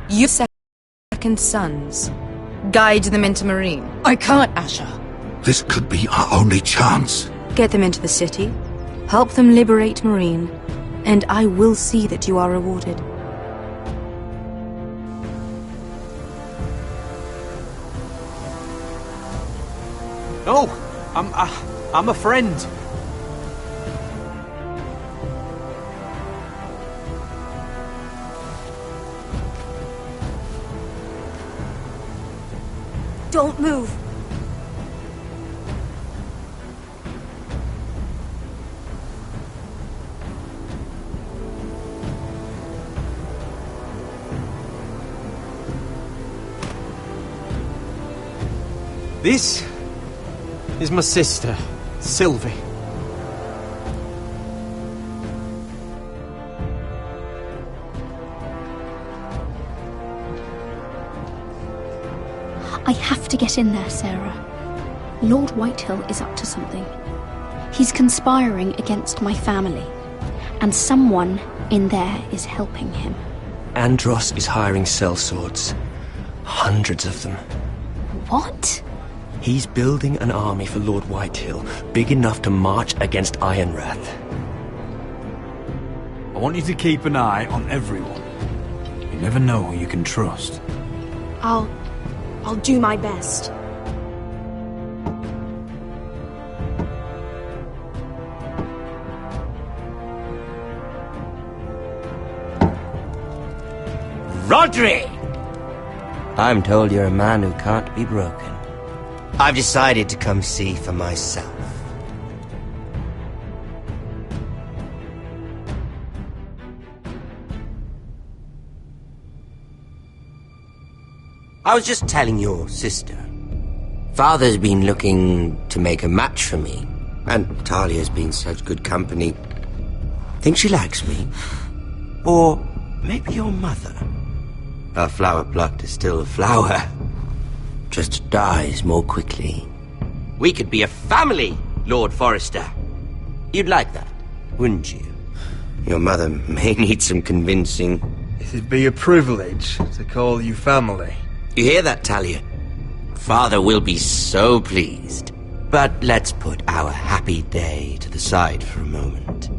You second sons. Guide them into Marine. I can't, Asher. This could be our only chance. Get them into the city. Help them liberate Marine. And I will see that you are rewarded. No, I'm a friend. Don't move. This is my sister, Sylvie. I have to get in there, Sarah. Lord Whitehill is up to something. He's conspiring against my family, and someone in there is helping him. Andros is hiring sellswords. Hundreds of them. What? He's building an army for Lord Whitehill, big enough to march against Ironrath. I want you to keep an eye on everyone. You never know who you can trust. I'll do my best. Rodri! I'm told you're a man who can't be broken. I've decided to come see for myself. I was just telling your sister. Father's been looking to make a match for me, and Talia's been such good company. Think she likes me? Or maybe your mother? A flower plucked is still a flower. Just dies more quickly. We could be a family, Lord Forrester. You'd like that, wouldn't you? Your mother may need some convincing. It'd be a privilege to call you family. You hear that, Talia? Father will be so pleased. But let's put our happy day to the side for a moment.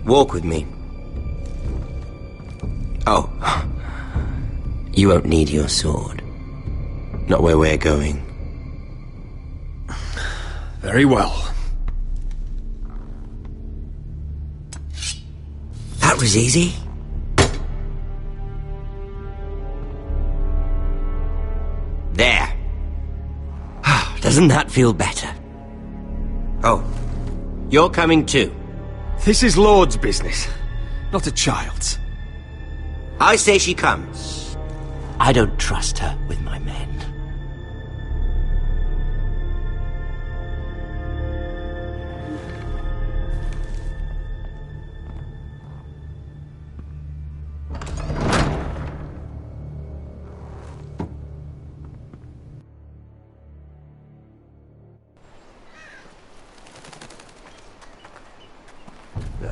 Walk with me. Oh. You won't need your sword. Not where we're going. Very well. That was easy. There. Doesn't that feel better? Oh, you're coming too. This is Lord's business, not a child's. I say she comes. I don't trust her with my men.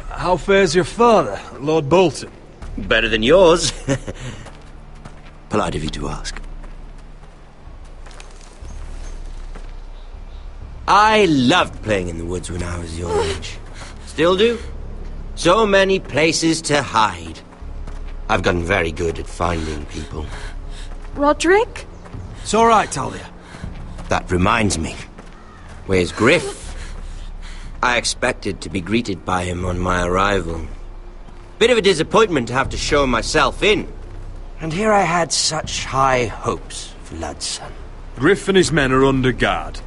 How fares your father, Lord Bolton? Better than yours. Polite of you to ask. I loved playing in the woods when I was your age. Still do. So many places to hide. I've gotten very good at finding people. Roderick? It's all right, Talia. That reminds me. Where's Griff? I expected to be greeted by him on my arrival. Bit of a disappointment to have to show myself in. And here I had such high hopes for Ludson. Griff and his men are under guard.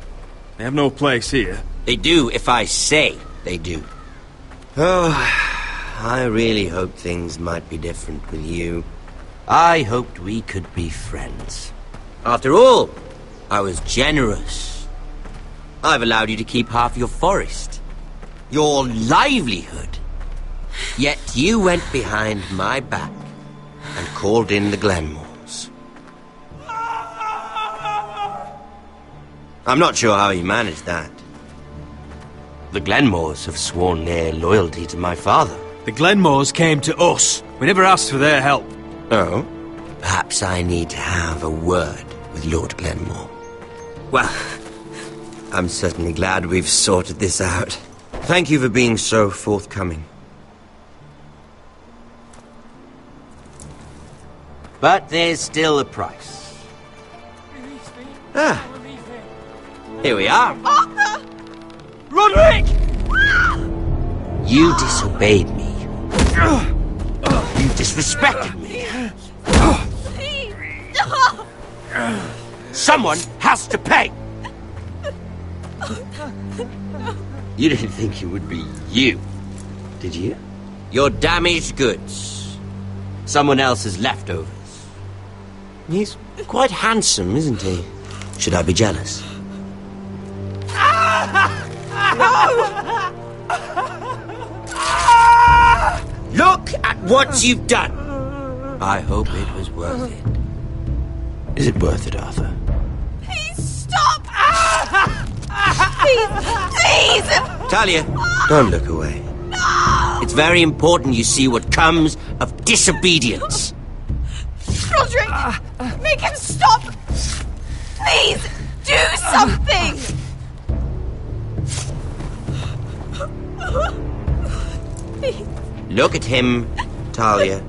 They have no place here. They do if I say they do. Oh, I really hoped things might be different with you. I hoped we could be friends. After all, I was generous. I've allowed you to keep half your forest. Your livelihood. Yet you went behind my back and called in the Glenmores. I'm not sure how you managed that. The Glenmores have sworn their loyalty to my father. The Glenmores came to us. We never asked for their help. Oh? Perhaps I need to have a word with Lord Glenmore. Well, I'm certainly glad we've sorted this out. Thank you for being so forthcoming. But there's still a price. Ah, here we are. Arthur! Roderick! You disobeyed me. You disrespected me. Someone has to pay! You didn't think it would be you, did you? Your damaged goods. Someone else's leftovers. He's quite handsome, isn't he? Should I be jealous? Look at what you've done! I hope it was worth it. Is it worth it, Arthur? Please stop! Please! Talia, don't look away. It's very important you see what comes of disobedience. Roderick! Make him stop! Please! Do something! Please. Look at him, Talia.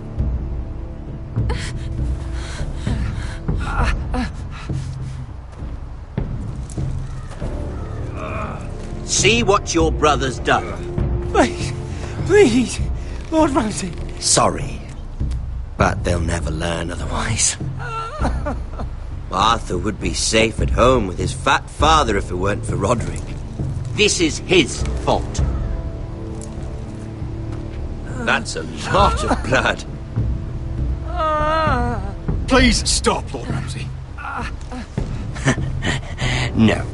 See what your brother's done. Please, please, Lord Ramsay. Sorry, but they'll never learn otherwise. Arthur would be safe at home with his fat father if it weren't for Roderick. This is his fault. That's a lot of blood. Please stop, Lord Ramsay. No.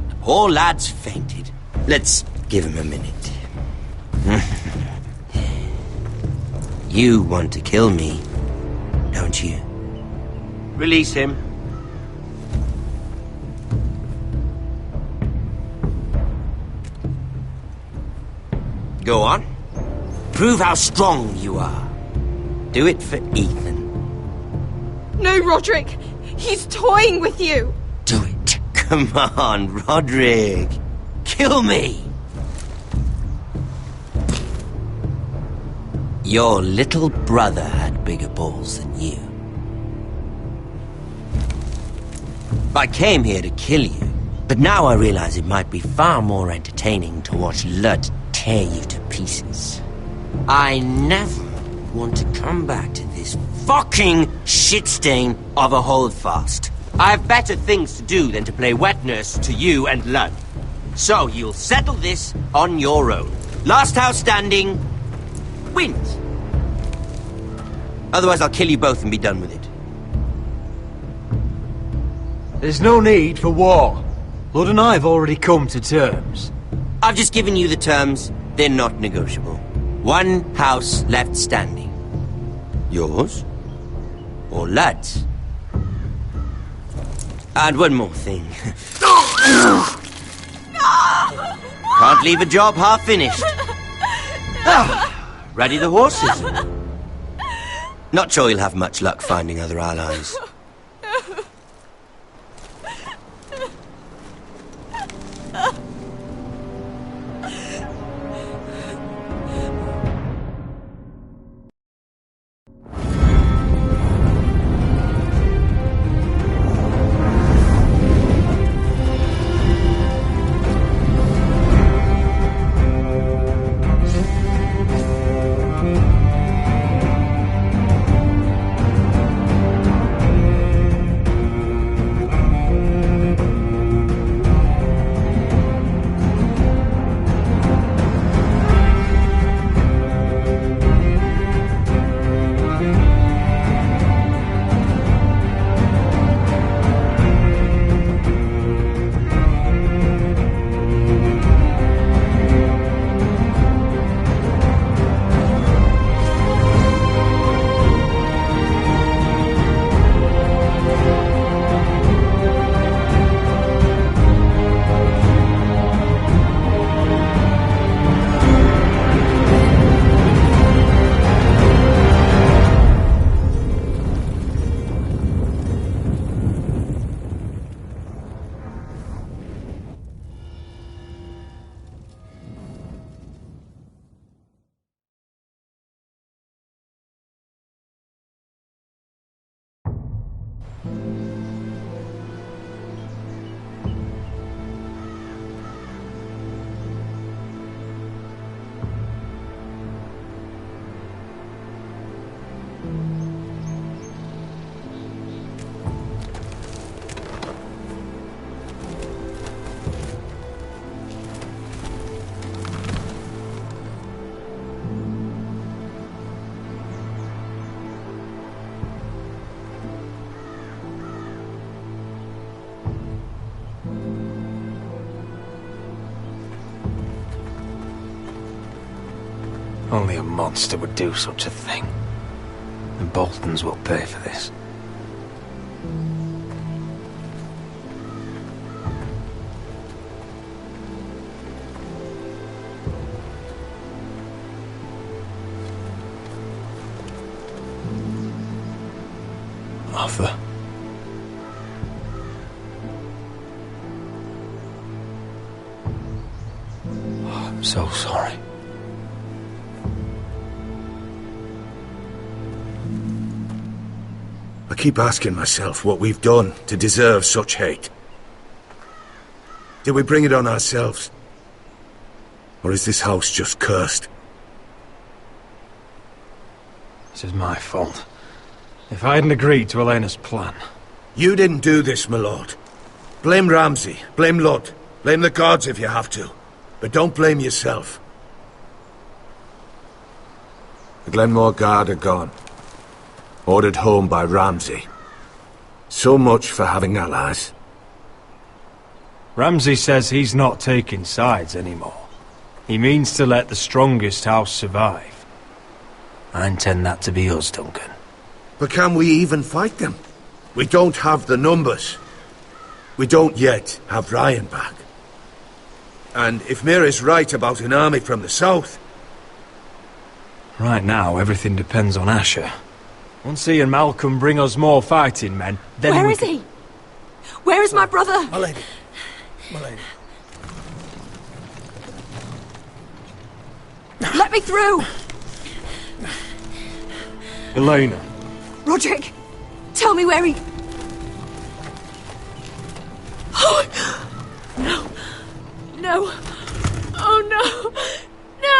The poor lad's fainted. Let's give him a minute. You want to kill me, don't you? Release him. Go on. Prove how strong you are. Do it for Ethan. No, Roderick! He's toying with you! Do it. Come on, Roderick. Kill me. Your little brother had bigger balls than you. I came here to kill you, but now I realize it might be far more entertaining to watch Lud tear you to pieces. I never want to come back to this fucking shit stain of a holdfast. I have better things to do than to play wet nurse to you and Lud. So you'll settle this on your own. Last house standing wins. Otherwise I'll kill you both and be done with it. There's no need for war. Lord and I have already come to terms. I've just given you the terms. They're not negotiable. One house left standing. Yours or Lud's. And one more thing. Can't leave a job half finished. Ready the horses? Not sure you'll have much luck finding other allies. Only a monster would do such a thing. The Boltons will pay for this. Arthur. Oh, I'm so sorry. I keep asking myself what we've done to deserve such hate. Did we bring it on ourselves? Or is this house just cursed? This is my fault. If I hadn't agreed to Elena's plan... You didn't do this, my lord. Blame Ramsay, blame Lud, blame the gods if you have to. But don't blame yourself. The Glenmore Guard are gone. Ordered home by Ramsay. So much for having allies. Ramsay says he's not taking sides anymore. He means to let the strongest house survive. I intend that to be us, Duncan. But can we even fight them? We don't have the numbers. We don't yet have Ryan back. And if Mira's right about an army from the south... Right now, everything depends on Asher. Once he and Malcolm bring us more fighting men, then Where is he? Where is my brother? My lady. My lady. Let me through! Elena. Roderick, tell me where he... Oh, no. No. Oh, no. No!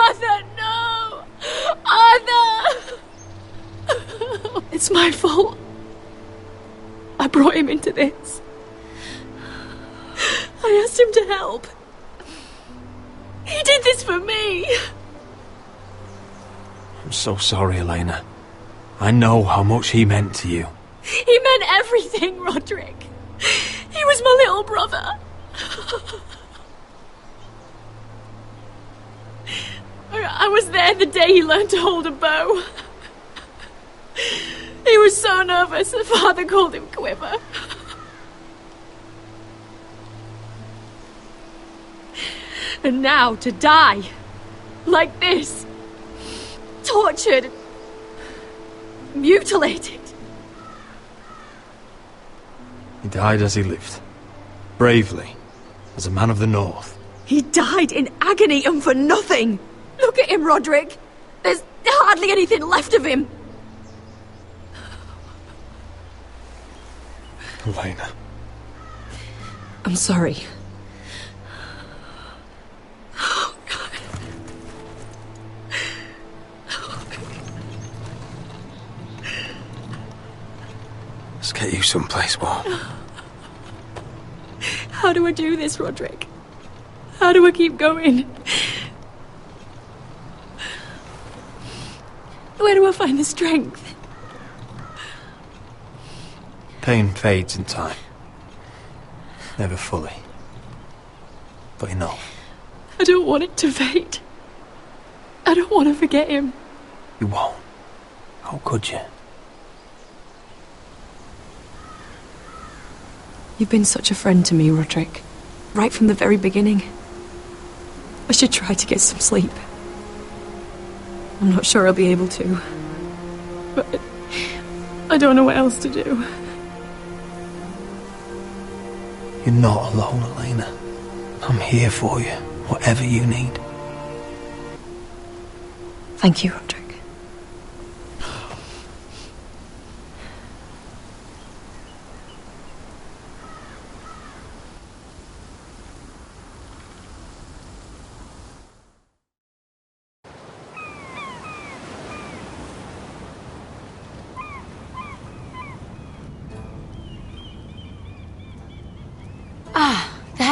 Arthur, no! Arthur! It's my fault. I brought him into this. I asked him to help. He did this for me. I'm so sorry, Elena. I know how much he meant to you. He meant everything, Roderick. He was my little brother. I was there the day he learned to hold a bow. He was so nervous that Father called him Quiver. And now to die like this, tortured, mutilated. He died as he lived, bravely, as a man of the North. He died in agony and for nothing. Look at him, Roderick. There's hardly anything left of him. Elena. I'm sorry. Oh, God. Let's get you someplace warm. How do I do this, Roderick? How do I keep going? Where do I find the strength? Pain fades in time. Never fully. But enough. I don't want it to fade. I don't want to forget him. You won't. How could you? You've been such a friend to me, Roderick. Right from the very beginning. I should try to get some sleep. I'm not sure I'll be able to. But I don't know what else to do. You're not alone, Elena. I'm here for you, whatever you need. Thank you, Roderick.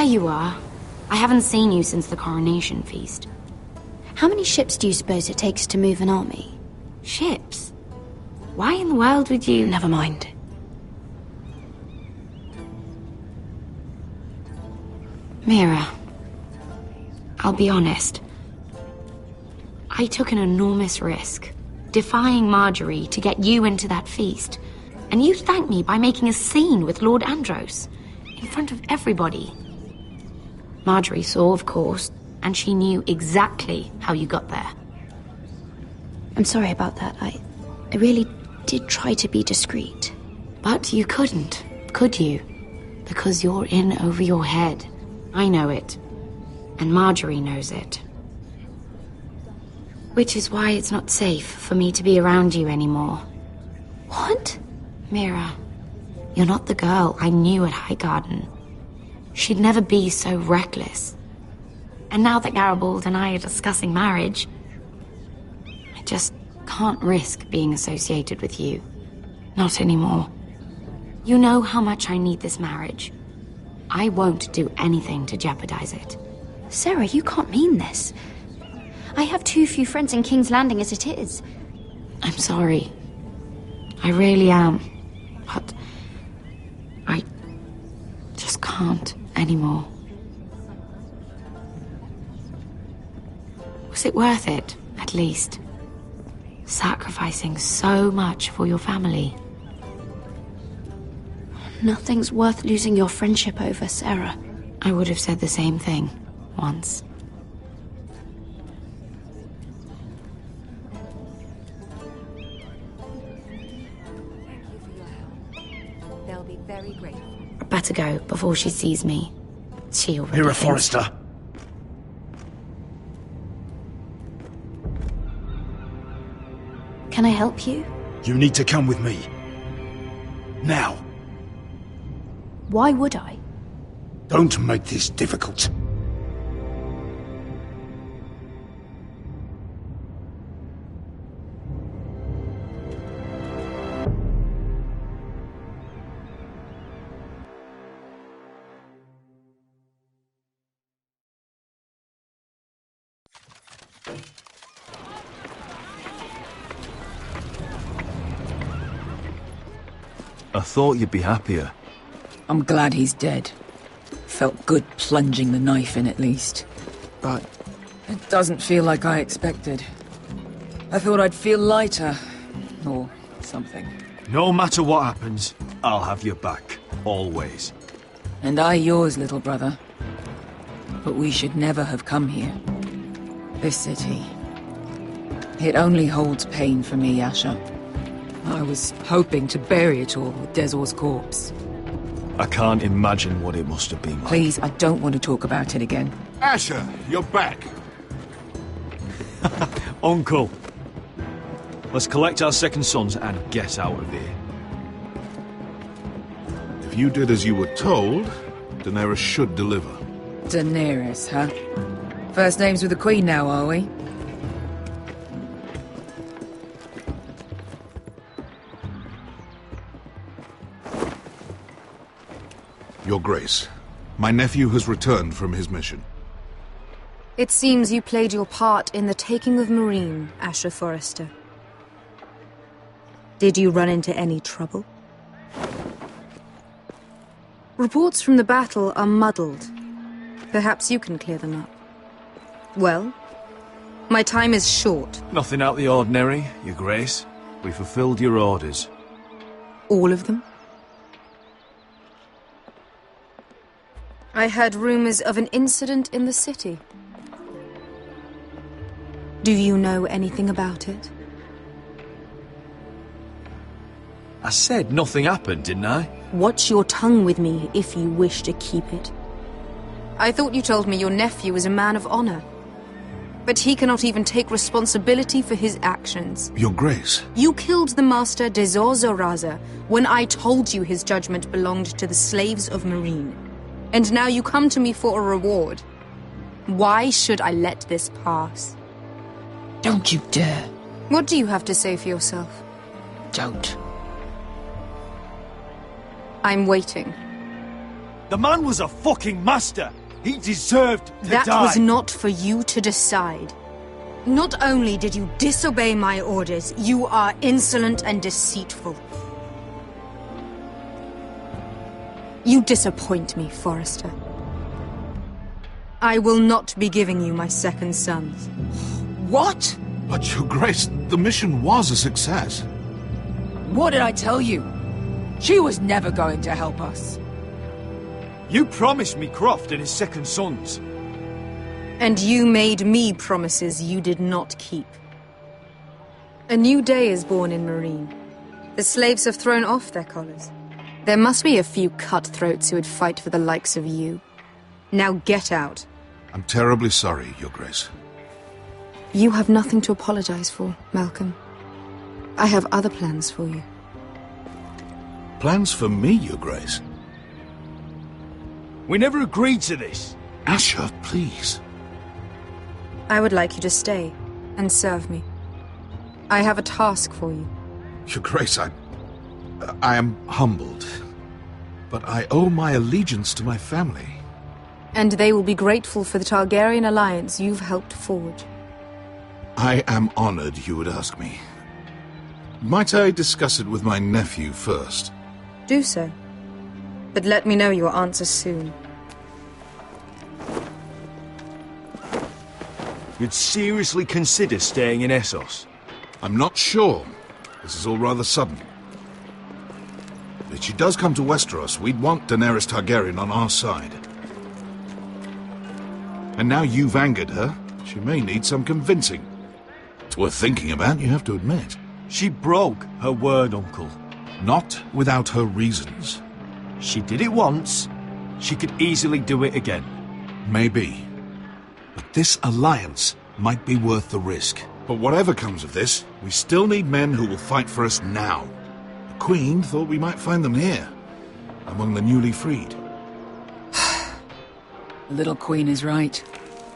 there you are. I haven't seen you since the coronation feast. How many ships do you suppose it takes to move an army? Ships? Why in the world would you... Never mind. Mira, I'll be honest. I took an enormous risk, defying Marjorie to get you into that feast. And you thanked me by making a scene with Lord Andros, in front of everybody. Marjorie saw, of course, and she knew exactly how you got there. I'm sorry about that. I really did try to be discreet. But you couldn't, could you? Because you're in over your head. I know it. And Marjorie knows it. Which is why it's not safe for me to be around you anymore. What? Mira, you're not the girl I knew at Highgarden. She'd never be so reckless. And now that Garibald and I are discussing marriage, I just can't risk being associated with you. Not anymore. You know how much I need this marriage. I won't do anything to jeopardize it. Sarah, you can't mean this. I have too few friends in King's Landing as it is. I'm sorry. I really am. But I just can't anymore. Was it worth it, at least? Sacrificing so much for your family. Nothing's worth losing your friendship over, Sarah. I would have said the same thing once. They'll be very grateful. Better go before she sees me. She already Mira thinks- Forrester. Can I help you? You need to come with me. Now. Why would I? Don't make this difficult. I thought you'd be happier. I'm glad he's dead. Felt good plunging the knife in at least. But it doesn't feel like I expected. I thought I'd feel lighter. Or something. No matter what happens, I'll have your back. Always. And I yours, little brother. But we should never have come here. This city. It only holds pain for me, Asher. I was hoping to bury it all with Dezor's corpse. I can't imagine what it must have been like. Please, I don't want to talk about it again. Asher, you're back. Uncle. Let's collect our second sons and get out of here. If you did as you were told, Daenerys should deliver. Daenerys, huh? First names with the Queen now, are we? Your Grace, my nephew has returned from his mission. It seems you played your part in the taking of Meereen, Asher Forrester. Did you run into any trouble? Reports from the battle are muddled. Perhaps you can clear them up. Well, my time is short. Nothing out of the ordinary, Your Grace. We fulfilled your orders. All of them? I heard rumors of an incident in the city. Do you know anything about it? I said nothing happened, didn't I? Watch your tongue with me if you wish to keep it. I thought you told me your nephew is a man of honor. But he cannot even take responsibility for his actions. Your Grace. You killed the master Dezor Zoraza when I told you his judgment belonged to the slaves of Meereen. And now you come to me for a reward. Why should I let this pass? Don't you dare. What do you have to say for yourself? Don't. I'm waiting. The man was a fucking master! He deserved to die. That was not for you to decide. Not only did you disobey my orders, you are insolent and deceitful. You disappoint me, Forrester. I will not be giving you my second sons. What? But, Your Grace, the mission was a success. What did I tell you? She was never going to help us. You promised me Croft and his second sons. And you made me promises you did not keep. A new day is born in Marine. The slaves have thrown off their collars. There must be a few cutthroats who would fight for the likes of you. Now get out. I'm terribly sorry, Your Grace. You have nothing to apologize for, Malcolm. I have other plans for you. Plans for me, Your Grace? We never agreed to this. Asher, please. I would like you to stay and serve me. I have a task for you. Your Grace, I am humbled. But I owe my allegiance to my family. And they will be grateful for the Targaryen alliance you've helped forge. I am honored you would ask me. Might I discuss it with my nephew first? Do so. But let me know your answer soon. You'd seriously consider staying in Essos? I'm not sure. This is all rather sudden. If she does come to Westeros, we'd want Daenerys Targaryen on our side. And now you've angered her, she may need some convincing. It's worth thinking about, you have to admit. She broke her word, Uncle. Not without her reasons. She did it once. She could easily do it again. Maybe. But this alliance might be worth the risk. But whatever comes of this, we still need men who will fight for us now. The Queen thought we might find them here, among the newly freed. The little Queen is right.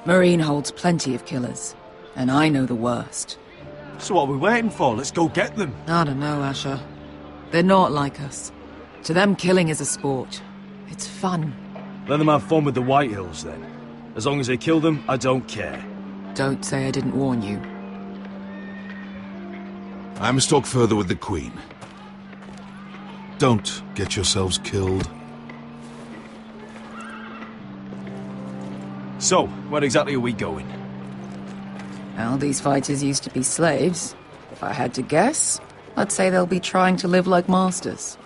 Marine holds plenty of killers, and I know the worst. So what are we waiting for? Let's go get them. I don't know, Asher. They're not like us. To them, killing is a sport. It's fun. Let them have fun with the Whitehills, then. As long as they kill them, I don't care. Don't say I didn't warn you. I must talk further with the Queen. Don't get yourselves killed. So, where exactly are we going? Well, these fighters used to be slaves. If I had to guess, I'd say they'll be trying to live like masters.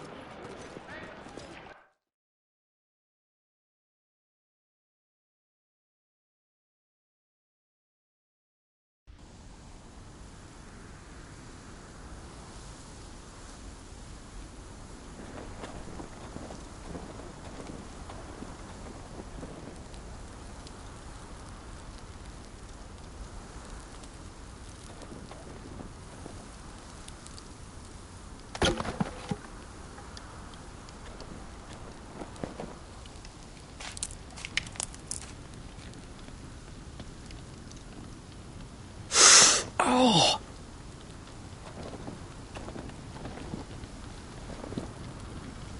Oh!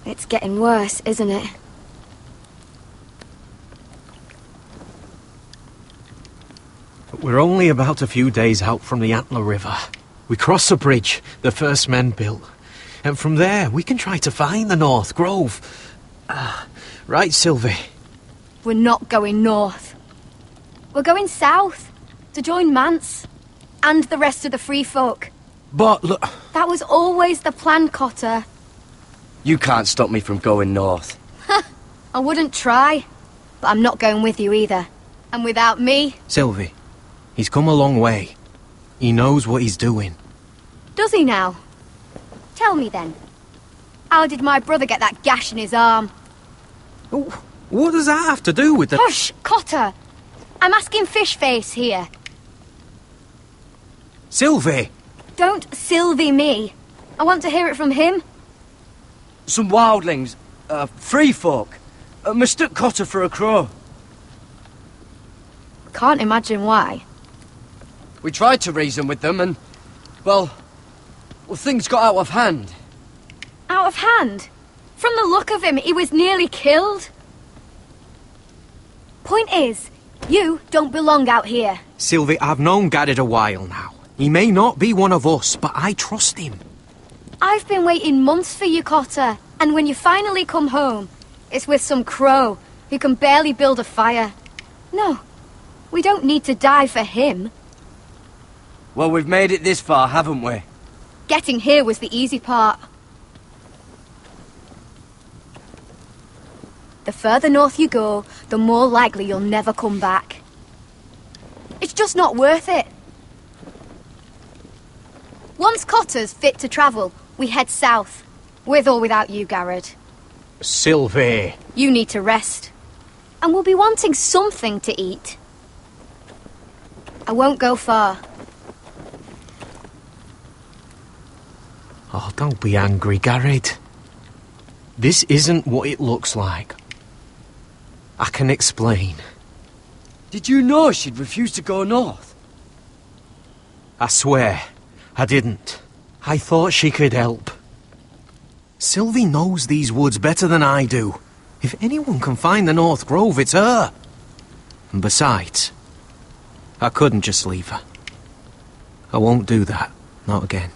It's getting worse, isn't it? We're only about a few days out from the Antler River. We cross the bridge the first men built. And from there, we can try to find the North Grove. Right, Sylvie? We're not going north. We're going south to join Mance and the rest of the free folk. But look... That was always the plan, Cotter. You can't stop me from going north. I wouldn't try, but I'm not going with you either. And without me... Sylvie, he's come a long way. He knows what he's doing. Does he now? Tell me then. How did my brother get that gash in his arm? What does that have to do with the... Hush, Cotter! I'm asking Fishface here. Sylvie! Don't Sylvie me. I want to hear it from him. Some wildlings, free folk, mistook Cotter for a crow. Can't imagine why. We tried to reason with them and, well, things got out of hand. Out of hand? From the look of him, he was nearly killed. Point is, you don't belong out here. Sylvie, I've known Garrett a while now. He may not be one of us, but I trust him. I've been waiting months for you, Cotter. And when you finally come home, it's with some crow who can barely build a fire. No, we don't need to die for him. Well, we've made it this far, haven't we? Getting here was the easy part. The further north you go, the more likely you'll never come back. It's just not worth it. Once Cotter's fit to travel, we head south. With or without you, Garrett. Sylvie. You need to rest. And we'll be wanting something to eat. I won't go far. Oh, don't be angry, Garrett. This isn't what it looks like. I can explain. Did you know she'd refuse to go north? I swear, I didn't. I thought she could help. Sylvie knows these woods better than I do. If anyone can find the North Grove, it's her. And besides, I couldn't just leave her. I won't do that. Not again.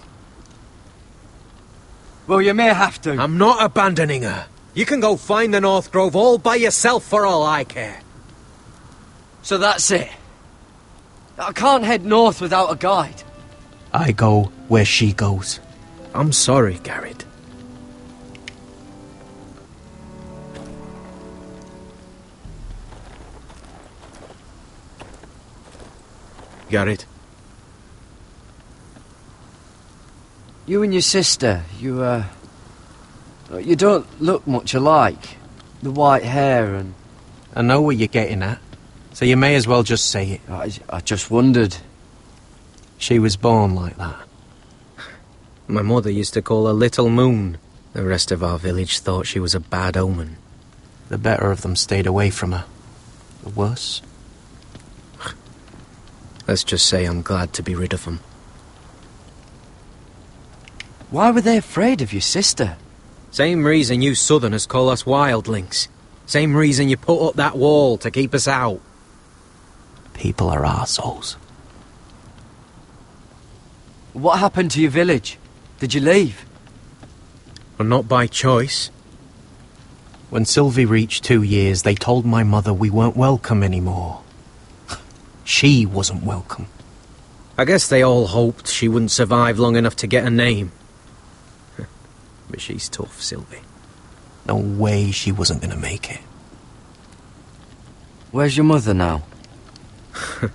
Well, you may have to. I'm not abandoning her. You can go find the North Grove all by yourself for all I care. So that's it. I can't head north without a guide. I go where she goes. I'm sorry, Garrett. Garrett. You and your sister, you don't look much alike. The white hair and... I know what you're getting at, so you may as well just say it. I just wondered. She was born like that. My mother used to call her Little Moon. The rest of our village thought she was a bad omen. The better of them stayed away from her. The worse? Let's just say I'm glad to be rid of them. Why were they afraid of your sister? Same reason you Southerners call us wildlings. Same reason you put up that wall to keep us out. People are arseholes. What happened to your village? Did you leave? Well, not by choice. When Sylvie reached 2 years, they told my mother we weren't welcome anymore. She wasn't welcome. I guess they all hoped she wouldn't survive long enough to get a name. But she's tough, Sylvie. No way she wasn't gonna make it. Where's your mother now? I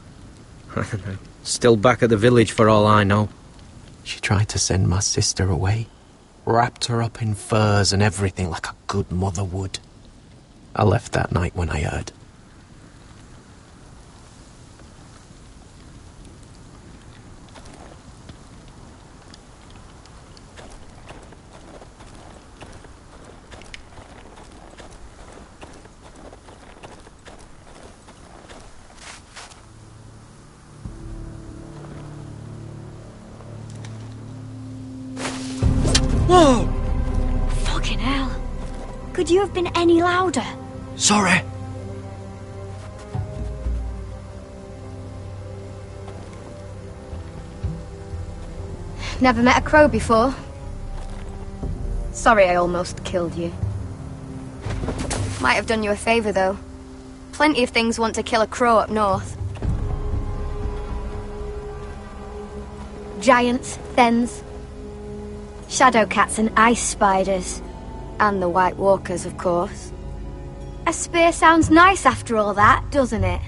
don't know. Still back at the village for all I know. She tried to send my sister away. Wrapped her up in furs and everything like a good mother would. I left that night when I heard. Whoa! Fucking hell. Could you have been any louder? Sorry. Never met a crow before. Sorry I almost killed you. Might have done you a favour, though. Plenty of things want to kill a crow up north. Giants, thens, shadow cats and ice spiders. And the White Walkers, of course. A spear sounds nice after all that, doesn't it?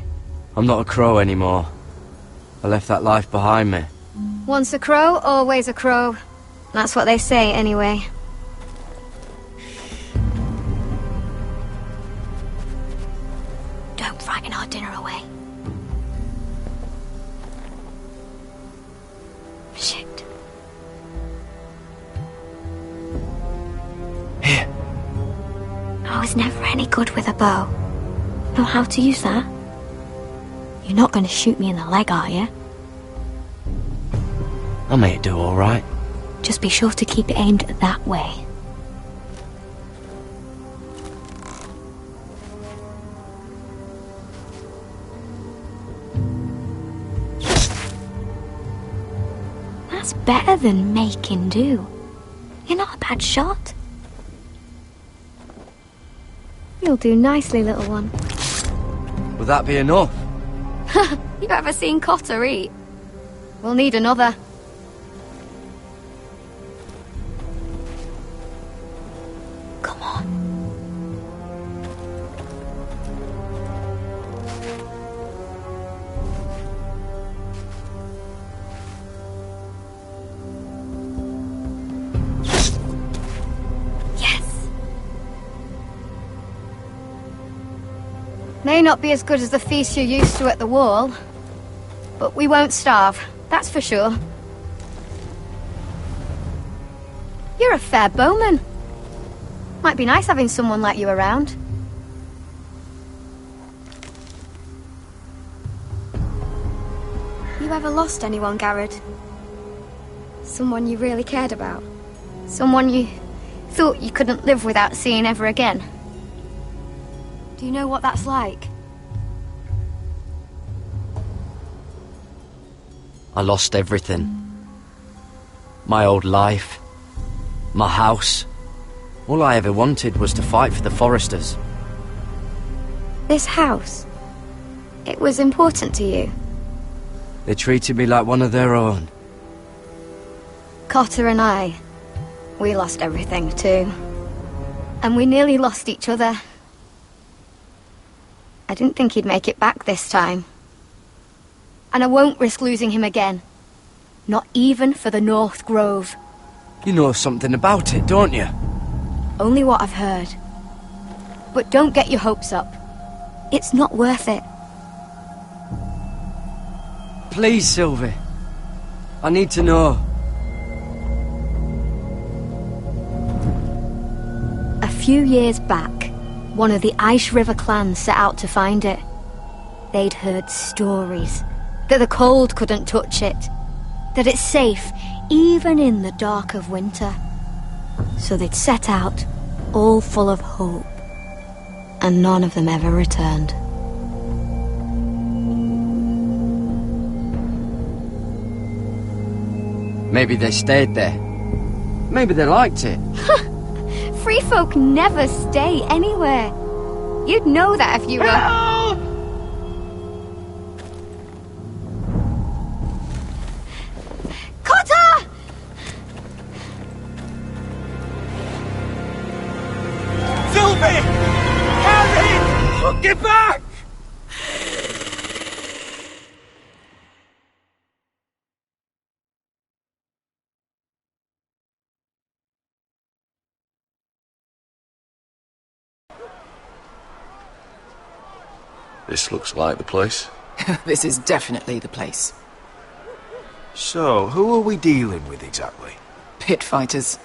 I'm not a crow anymore. I left that life behind me. Once a crow, always a crow. That's what they say, anyway. Don't frighten our dinner away. Shit. Here. I was never any good with a bow. Know how to use that? You're not going to shoot me in the leg, are you? I may do all right. Just be sure to keep it aimed that way. That's better than making do. You're not a bad shot. You'll do nicely, little one. Will that be enough? You ever seen Cotter eat? We'll need another. Come on. May not be as good as the feast you're used to at the wall, but we won't starve, that's for sure. You're a fair bowman. Might be nice having someone like you around. You ever lost anyone, Garrod? Someone you really cared about? Someone you thought you couldn't live without seeing ever again? Do you know what that's like? I lost everything. My old life. My house. All I ever wanted was to fight for the Foresters. This house, it was important to you? They treated me like one of their own. Cotter and I, we lost everything too. And we nearly lost each other. I didn't think he'd make it back this time. And I won't risk losing him again. Not even for the North Grove. You know something about it, don't you? Only what I've heard. But don't get your hopes up. It's not worth it. Please, Sylvie. I need to know. A few years back, one of the Ice River clans set out to find it. They'd heard stories that the cold couldn't touch it, that it's safe even in the dark of winter. So they'd set out, all full of hope, and none of them ever returned. Maybe they stayed there. Maybe they liked it. Free folk never stay anywhere. You'd know that if you were... Help! Cotter! Sylvie! Harry! Get back! This looks like the place. This is definitely the place. So, who are we dealing with exactly? Pit fighters.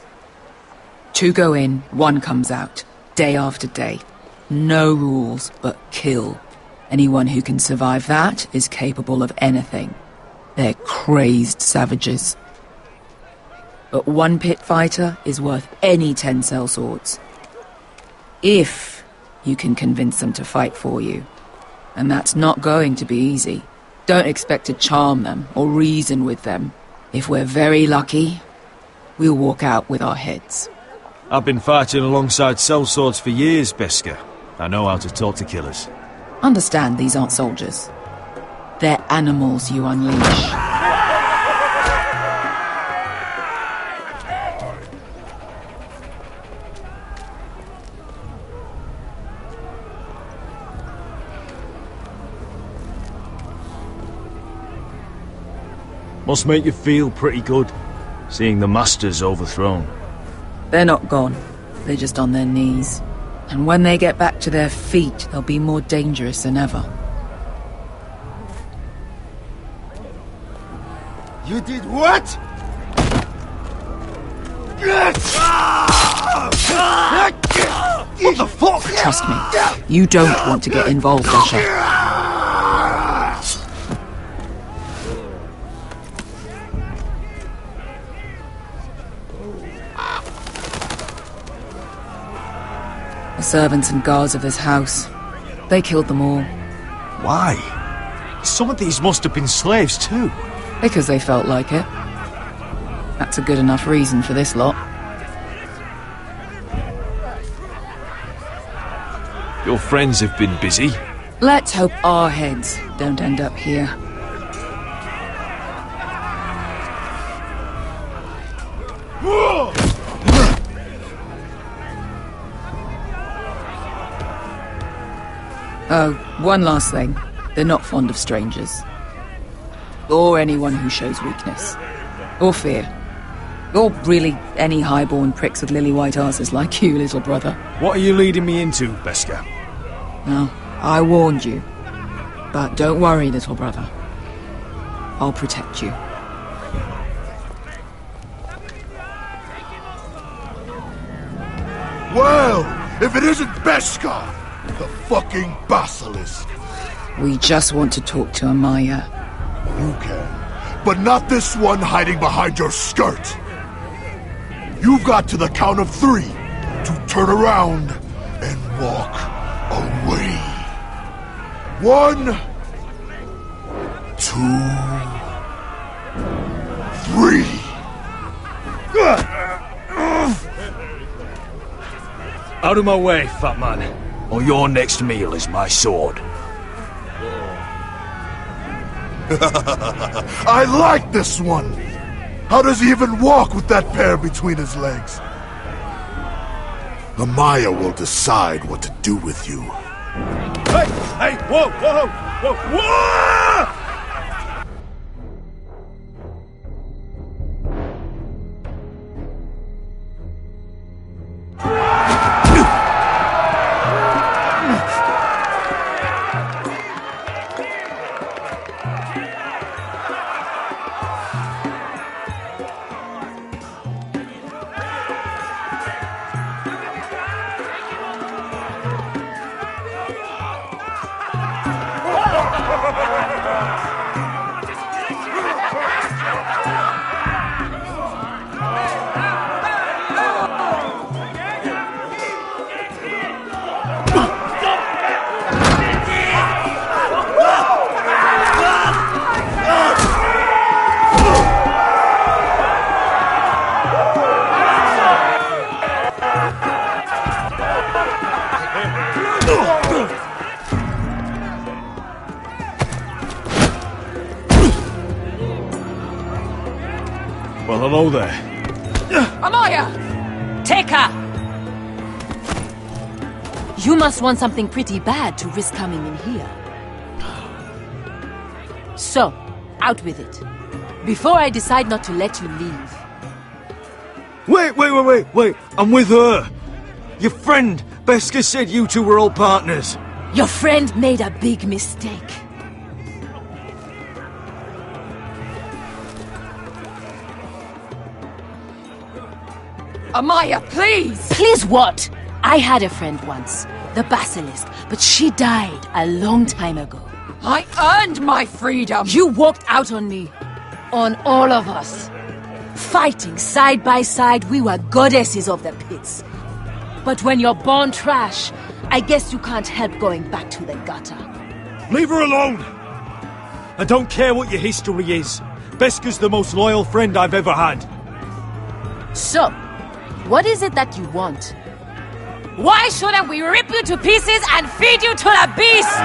2 go in, 1 comes out. Day after day. No rules, but kill. Anyone who can survive that is capable of anything. They're crazed savages. But 1 pit fighter is worth any 10 sellswords. If you can convince them to fight for you. And that's not going to be easy. Don't expect to charm them or reason with them. If we're very lucky, we'll walk out with our heads. I've been fighting alongside sellswords for years, Beska. I know how to talk to killers. Understand these aren't soldiers. They're animals you unleash. Must make you feel pretty good, seeing the masters overthrown. They're not gone. They're just on their knees. And when they get back to their feet, they'll be more dangerous than ever. You did what? What the fuck? Trust me, you don't want to get involved, Asher. The servants and guards of this house, they killed them all. Why? Some of these must have been slaves too. Because they felt like it. That's a good enough reason for this lot. Your friends have been busy. Let's hope our heads don't end up here. Oh, one last thing. They're not fond of strangers. Or anyone who shows weakness. Or fear. Or really any highborn pricks with lily-white asses like you, little brother. What are you leading me into, Beskha? No, I warned you. But don't worry, little brother. I'll protect you. Well, if it isn't Beskha, the fucking basilisk. We just want to talk to Amaya. You can, but not this one hiding behind your skirt. You've got to the count of 3 to turn around and walk away. 1, 2, 3. Out of my way, fat man, or your next meal is my sword. I like this one. How does he even walk with that pair between his legs? Amaya will decide what to do with you. Hey! Hey! Whoa! Whoa! Whoa! Whoa! Well, hello there. Amaya! Take her! You must want something pretty bad to risk coming in here. So, out with it. Before I decide not to let you leave. Wait! I'm with her! Your friend, Beskha, said you two were all partners. Your friend made a big mistake. Amaya, please! Please what? I had a friend once, the Basilisk, but she died a long time ago. I earned my freedom! You walked out on me. On all of us. Fighting side by side, we were goddesses of the pits. But when you're born trash, I guess you can't help going back to the gutter. Leave her alone! I don't care what your history is. Beskha's the most loyal friend I've ever had. So, what is it that you want? Why shouldn't we rip you to pieces and feed you to the beast?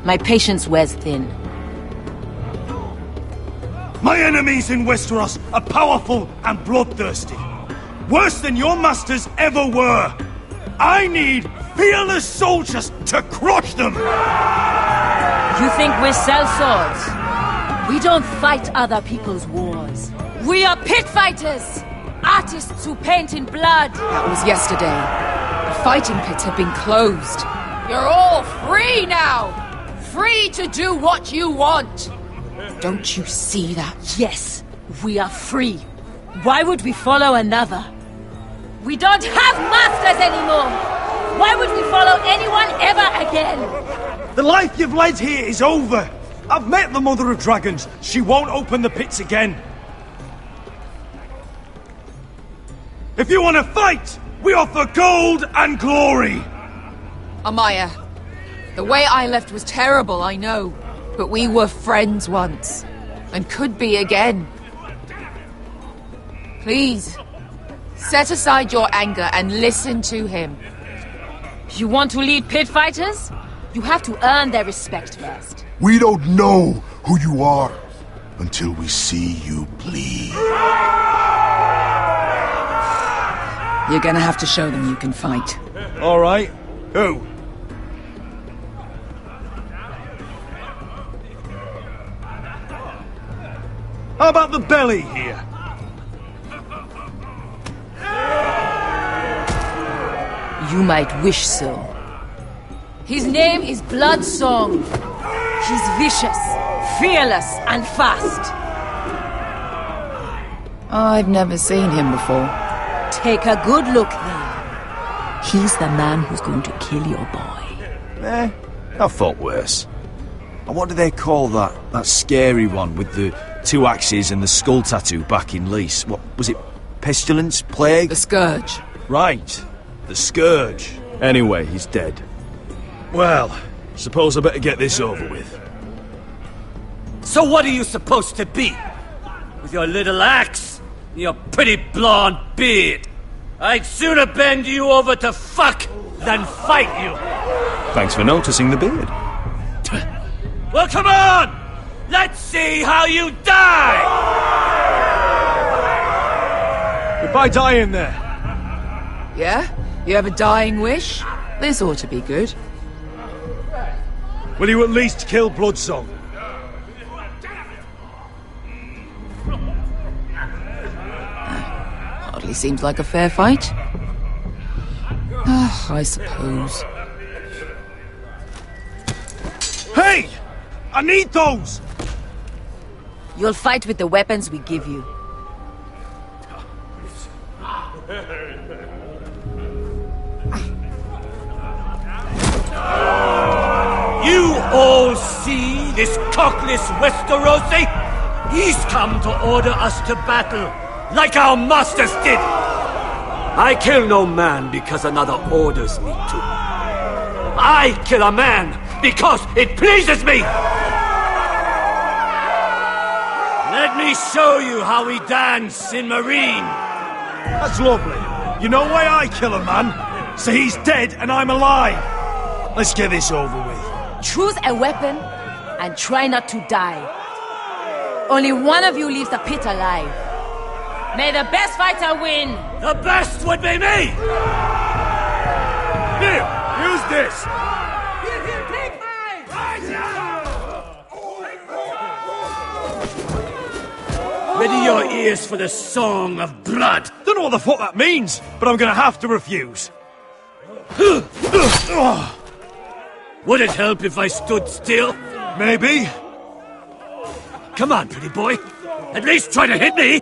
My patience wears thin. My enemies in Westeros are powerful and bloodthirsty. Worse than your masters ever were. I need fearless soldiers to crush them! You think we sell swords? We don't fight other people's wars. We are pit fighters! Artists who paint in blood! That was yesterday. The fighting pits have been closed. You're all free now! Free to do what you want! Don't you see that? Yes, we are free. Why would we follow another? We don't have masters anymore! Why would we follow anyone ever again? The life you've led here is over! I've met the Mother of Dragons. She won't open the pits again. If you want to fight, we offer gold and glory! Amaya, the way I left was terrible, I know. But we were friends once. And could be again. Please, set aside your anger and listen to him. You want to lead pit fighters? You have to earn their respect first. We don't know who you are until we see you bleed. You're gonna have to show them you can fight. All right. Who? How about the belly here? You might wish so. His name is Bloodsong. He's vicious, fearless, and fast. I've never seen him before. Take a good look then. He's the man who's going to kill your boy. I thought worse. And what do they call that scary one with the 2 axes and the skull tattoo back in Lease? What was it? Pestilence? Plague? The Scourge. Right. The Scourge. Anyway, he's dead. Well, suppose I better get this over with. So what are you supposed to be? With your little axe and your pretty blonde beard? I'd sooner bend you over to fuck than fight you. Thanks for noticing the beard. Well, come on! Let's see how you die! Goodbye dying there. Yeah? You have a dying wish? This ought to be good. Will you at least kill Bloodsong? Hardly seems like a fair fight. I suppose. Hey! I need those! You'll fight with the weapons we give you. You all see this cockless Westerosi? He's come to order us to battle, like our masters did. I kill no man because another orders me to. I kill a man because it pleases me! Let me show you how we dance in Marine. That's lovely. You know why I kill a man? So he's dead and I'm alive. Let's get this over with. Choose a weapon and try not to die. Only one of you leaves the pit alive. May the best fighter win! The best would be me! Here, use this! Ready your ears for the song of blood! Don't know what the fuck that means, but I'm gonna have to refuse. Would it help if I stood still? Maybe. Come on, pretty boy. At least try to hit me!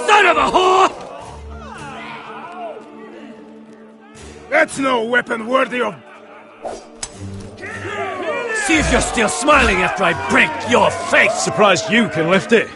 Son of a whore! That's no weapon worthy of... See if you're still smiling after I break your face! Surprised you can lift it.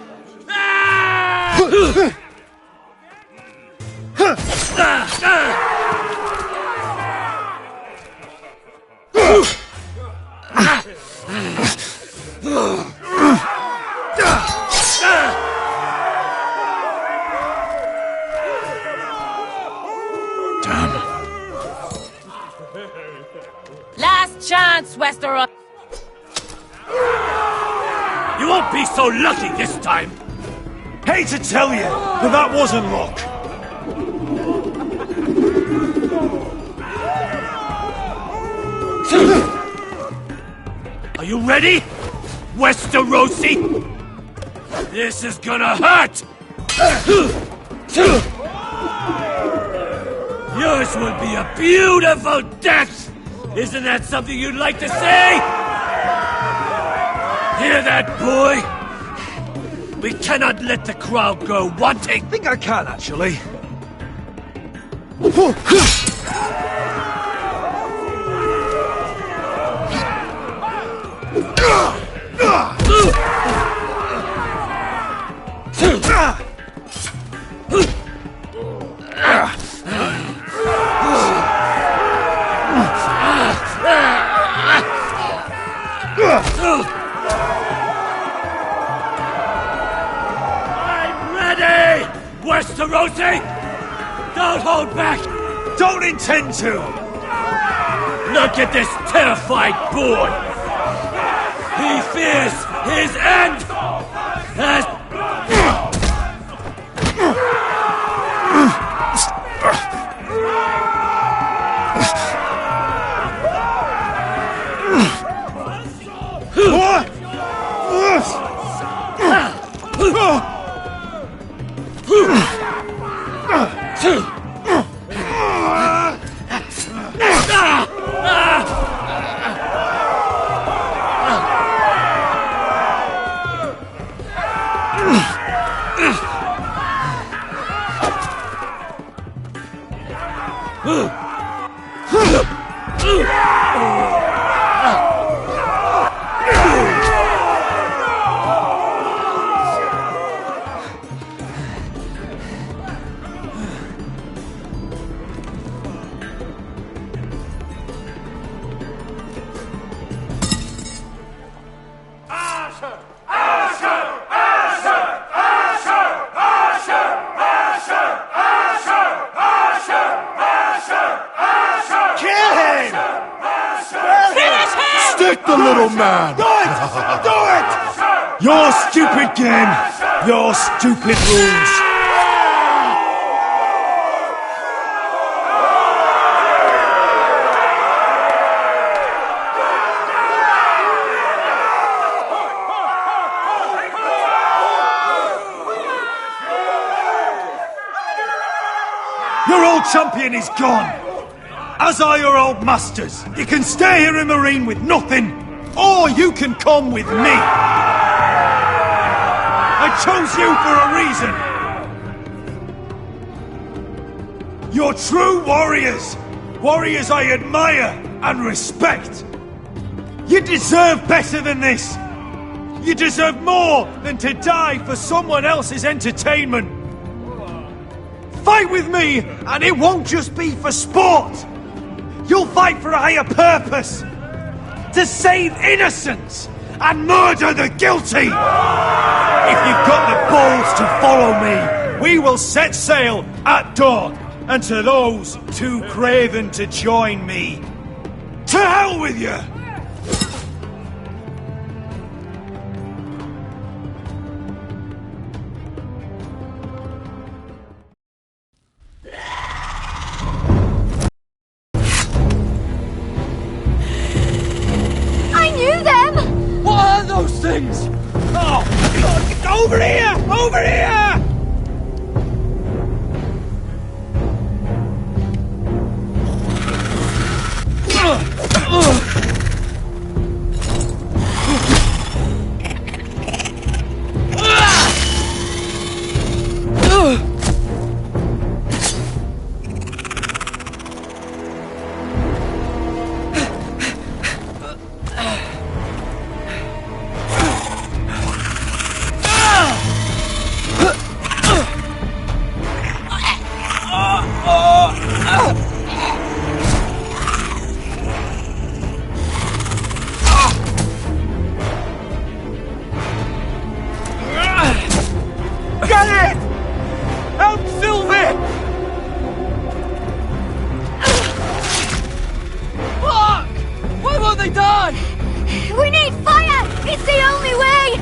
Last chance, Westeros! You won't be so lucky this time! Hate to tell you, but that wasn't luck. Are you ready, Westerosi? This is gonna hurt! Yours will be a beautiful death! Isn't that something you'd like to say? Hear that, boy? We cannot let the crowd go wanting! I think I can, actually. I'm ready, Westerosi! Don't hold back! Don't intend to! Look at this terrified boy! He fears his end! As Stick the little man! Do it! Do it! Your stupid game! Your stupid rules! Your old champion is gone! As are your old masters. You can stay here in Marine with nothing, or you can come with me. I chose you for a reason. You're true warriors. Warriors I admire and respect. You deserve better than this. You deserve more than to die for someone else's entertainment. Fight with me, and it won't just be for sport. You'll fight for a higher purpose. To save innocents and murder the guilty. If you've got the balls to follow me, we will set sail at dawn. And to those too craven to join me, to hell with you! Things! Oh! Over here! Over here! We need fire! It's the only way!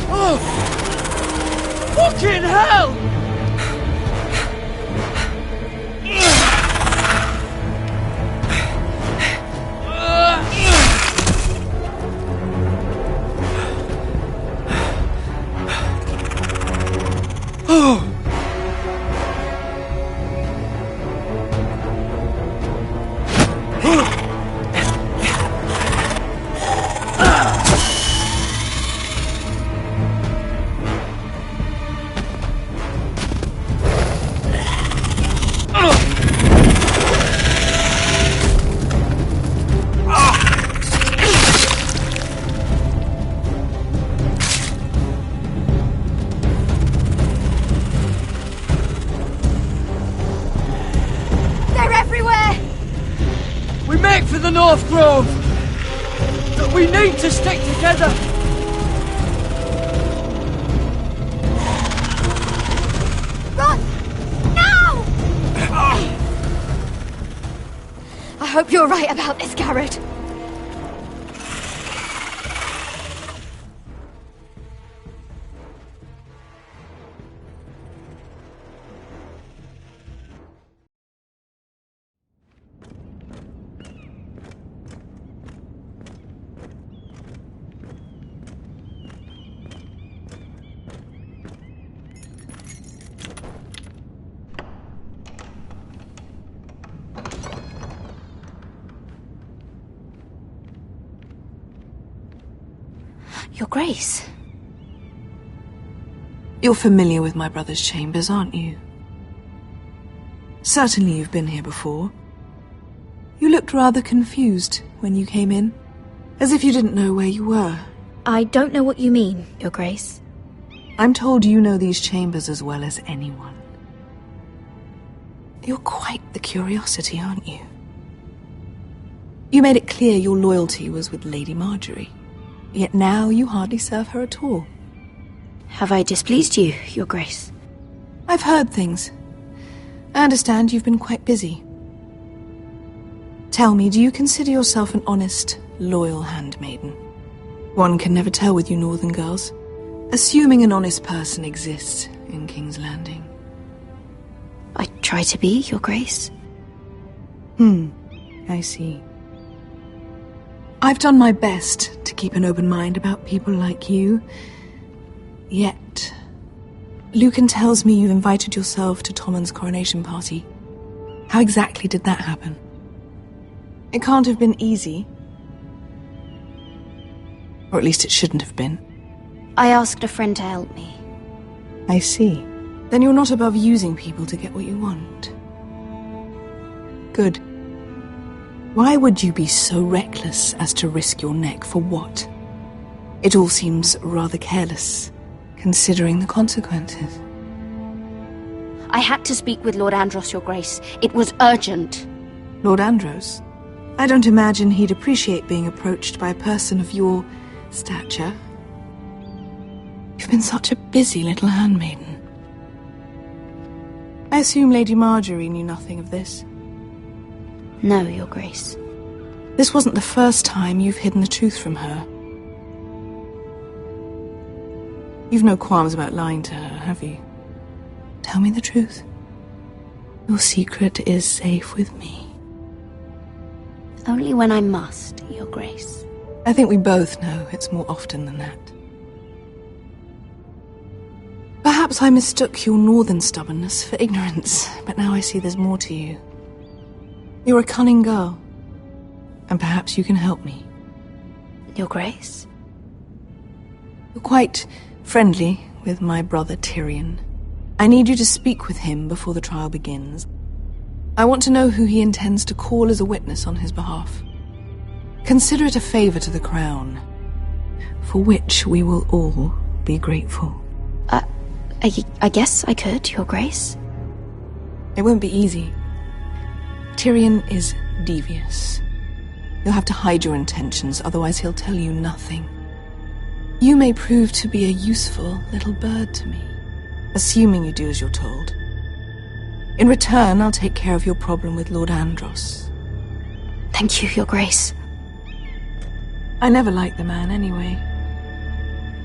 Oh! Fucking hell! Oh! North Grove! We need to stick together! Run! Now! I hope you're right about this, Garrett. Your Grace. You're familiar with my brother's chambers, aren't you? Certainly you've been here before. You looked rather confused when you came in, as if you didn't know where you were. I don't know what you mean, Your Grace. I'm told you know these chambers as well as anyone. You're quite the curiosity, aren't you? You made it clear your loyalty was with Lady Marjorie. Yet now you hardly serve her at all. Have I displeased you, Your Grace? I've heard things. I understand you've been quite busy. Tell me, do you consider yourself an honest, loyal handmaiden? One can never tell with you northern girls. Assuming an honest person exists in King's Landing. I try to be, Your Grace. I see. I've done my best to keep an open mind about people like you. Yet, Lucan tells me you've invited yourself to Tommen's coronation party. How exactly did that happen? It can't have been easy. Or at least it shouldn't have been. I asked a friend to help me. I see. Then you're not above using people to get what you want. Good. Why would you be so reckless as to risk your neck for what? It all seems rather careless, considering the consequences. I had to speak with Lord Andros, Your Grace. It was urgent. Lord Andros? I don't imagine he'd appreciate being approached by a person of your stature. You've been such a busy little handmaiden. I assume Lady Marjorie knew nothing of this. No, Your Grace. This wasn't the first time you've hidden the truth from her. You've no qualms about lying to her, have you? Tell me the truth. Your secret is safe with me. Only when I must, Your Grace. I think we both know it's more often than that. Perhaps I mistook your northern stubbornness for ignorance, but now I see there's more to you. You're a cunning girl, and perhaps you can help me. Your Grace? You're quite friendly with my brother Tyrion. I need you to speak with him before the trial begins. I want to know who he intends to call as a witness on his behalf. Consider it a favor to the crown, for which we will all be grateful. I guess I could, Your Grace. It won't be easy. Tyrion is devious. You'll have to hide your intentions, otherwise he'll tell you nothing. You may prove to be a useful little bird to me, assuming you do as you're told. In return, I'll take care of your problem with Lord Andros. Thank you, Your Grace. I never liked the man anyway,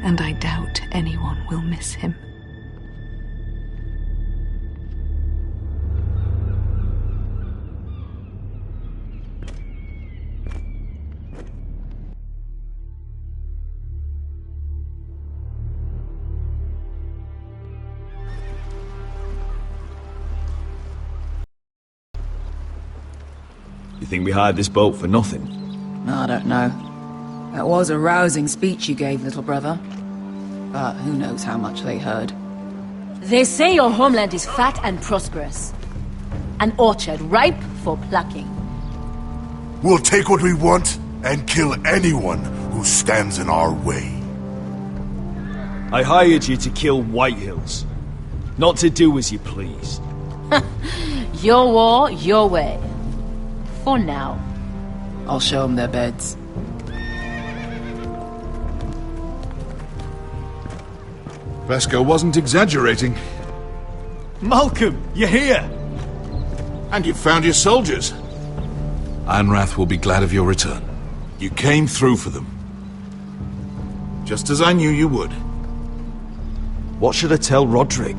and I doubt anyone will miss him. You think we hired this boat for nothing? I don't know. That was a rousing speech you gave, little brother. But who knows how much they heard. They say your homeland is fat and prosperous. An orchard ripe for plucking. We'll take what we want and kill anyone who stands in our way. I hired you to kill Whitehills, not to do as you pleased. Your war, your way. For now. I'll show them their beds. Vesco wasn't exaggerating. Malcolm, you're here! And you've found your soldiers. Ironrath will be glad of your return. You came through for them. Just as I knew you would. What should I tell Roderick?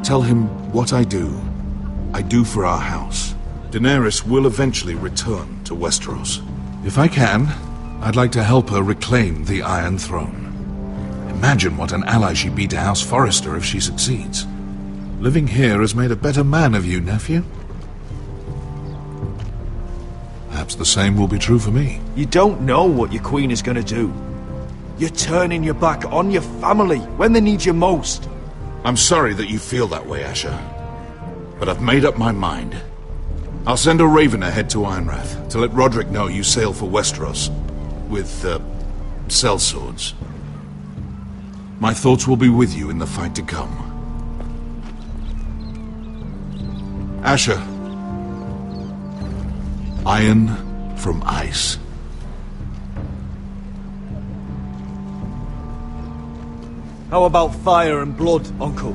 Tell him what I do for our house. Daenerys will eventually return to Westeros. If I can, I'd like to help her reclaim the Iron Throne. Imagine what an ally she'd be to House Forrester if she succeeds. Living here has made a better man of you, nephew. Perhaps the same will be true for me. You don't know what your queen is going to do. You're turning your back on your family when they need you most. I'm sorry that you feel that way, Asher. But I've made up my mind. I'll send a raven ahead to Ironrath to let Roderick know you sail for Westeros with, sellswords. My thoughts will be with you in the fight to come. Asher. Iron from ice. How about fire and blood, Uncle?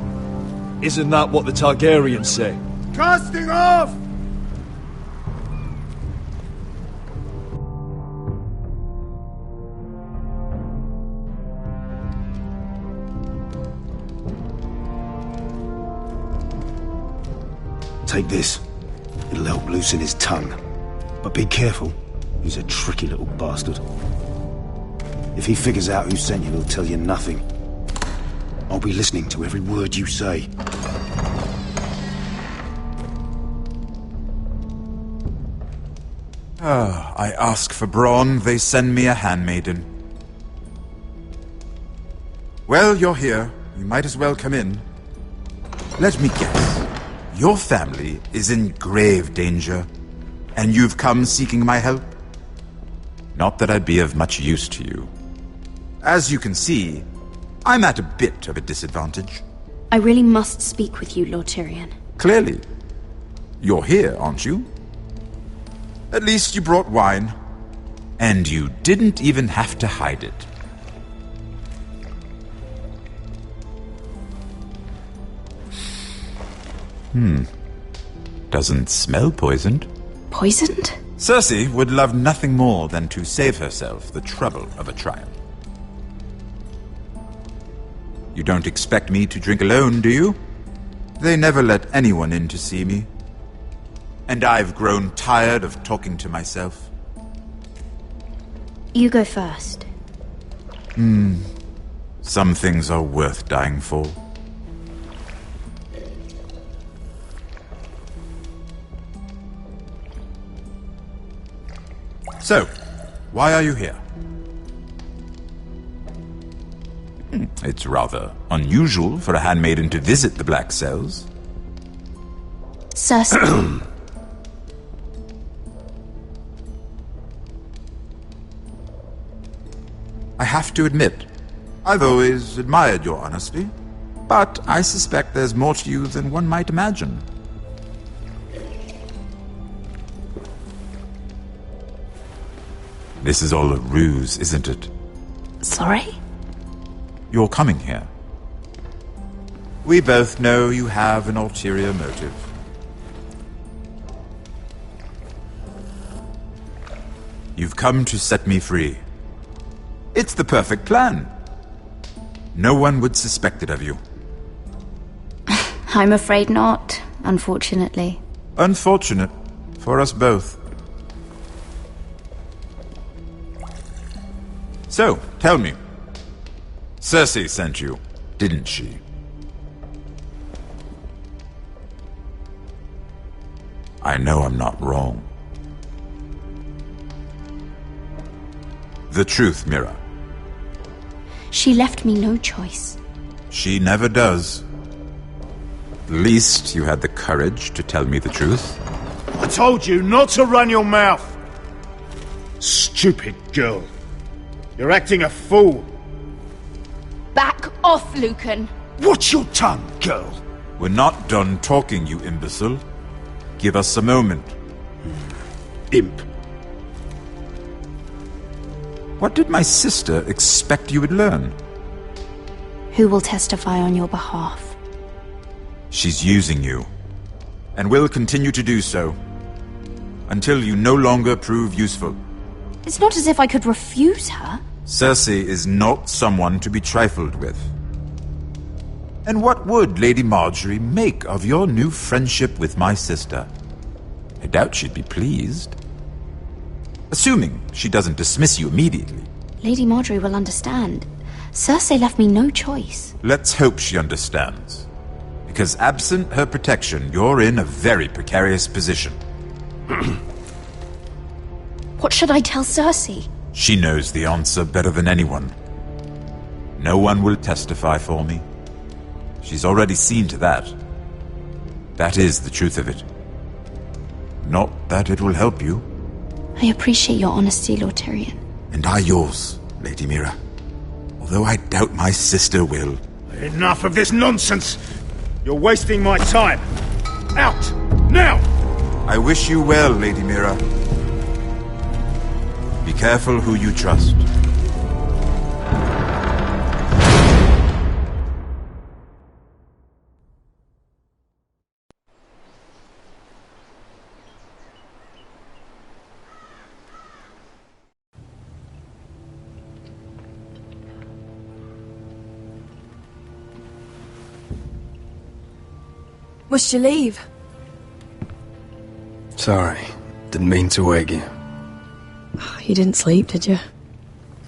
Isn't that what the Targaryens say? Casting off! Take this. It'll help loosen his tongue. But be careful. He's a tricky little bastard. If he figures out who sent you, he'll tell you nothing. I'll be listening to every word you say. I ask for brawn, they send me a handmaiden. Well, you're here. You might as well come in. Let me guess. Your family is in grave danger, and you've come seeking my help? Not that I'd be of much use to you. As you can see, I'm at a bit of a disadvantage. I really must speak with you, Lord Tyrion. Clearly. You're here, aren't you? At least you brought wine. And you didn't even have to hide it. Doesn't smell poisoned. Poisoned? Cersei would love nothing more than to save herself the trouble of a trial. You don't expect me to drink alone, do you? They never let anyone in to see me. And I've grown tired of talking to myself. You go first. Some things are worth dying for. So, why are you here? It's rather unusual for a handmaiden to visit the Black Cells. Cersei. I have to admit, I've always admired your honesty, but I suspect there's more to you than one might imagine. This is all a ruse, isn't it? Sorry? You're coming here. We both know you have an ulterior motive. You've come to set me free. It's the perfect plan. No one would suspect it of you. I'm afraid not, unfortunately. Unfortunate for us both. So, tell me. Cersei sent you, didn't she? I know I'm not wrong. The truth, Mira. She left me no choice. She never does. At least you had the courage to tell me the truth. I told you not to run your mouth! Stupid girl. You're acting a fool. Back off, Lucan. Watch your tongue, girl. We're not done talking, you imbecile. Give us a moment. Imp. What did my sister expect you would learn? Who will testify on your behalf? She's using you, and will continue to do so, until you no longer prove useful. It's not as if I could refuse her. Cersei is not someone to be trifled with. And what would Lady Marjorie make of your new friendship with my sister? I doubt she'd be pleased. Assuming she doesn't dismiss you immediately. Lady Marjorie will understand. Cersei left me no choice. Let's hope she understands. Because absent her protection, you're in a very precarious position. What should I tell Cersei? She knows the answer better than anyone. No one will testify for me. She's already seen to that. That is the truth of it. Not that it will help you. I appreciate your honesty, Lord Tyrion. And I yours, Lady Mira. Although I doubt my sister will. Enough of this nonsense! You're wasting my time! Out! Now! I wish you well, Lady Mira. Be careful who you trust. Must you leave? Sorry, didn't mean to wake you. You didn't sleep, did you?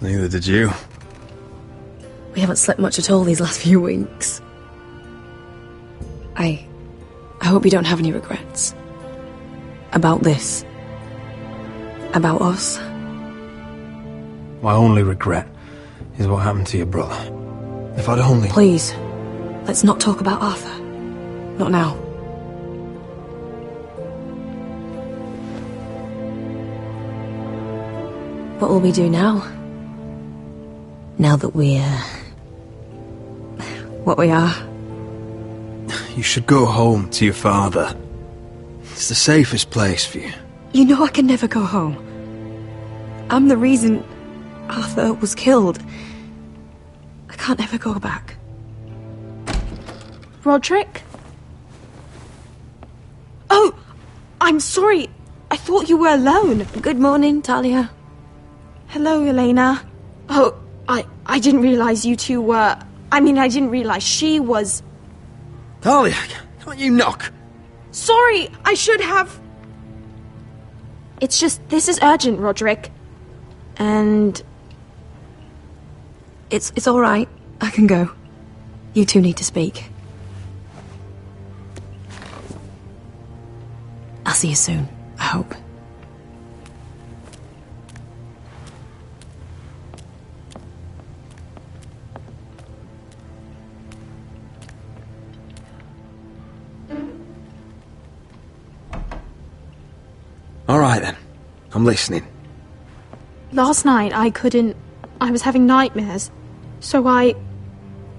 Neither did you. We haven't slept much at all these last few weeks. I hope you don't have any regrets. About this. About us. My only regret is what happened to your brother. If I'd only... Please, let's not talk about Arthur. Not now. What will we do now? Now that we're... what we are? You should go home to your father. It's the safest place for you. You know I can never go home. I'm the reason Arthur was killed. I can't ever go back. Roderick? Oh! I'm sorry. I thought you were alone. Good morning, Talia. Hello, Elena. Oh, I didn't realize you two were... I didn't realize she was... Talia, can't you knock? Sorry, I should have... It's just, this is urgent, Roderick. And... It's all right. I can go. You two need to speak. I'll see you soon, I hope. All right, then. I'm listening. Last night, I was having nightmares. So I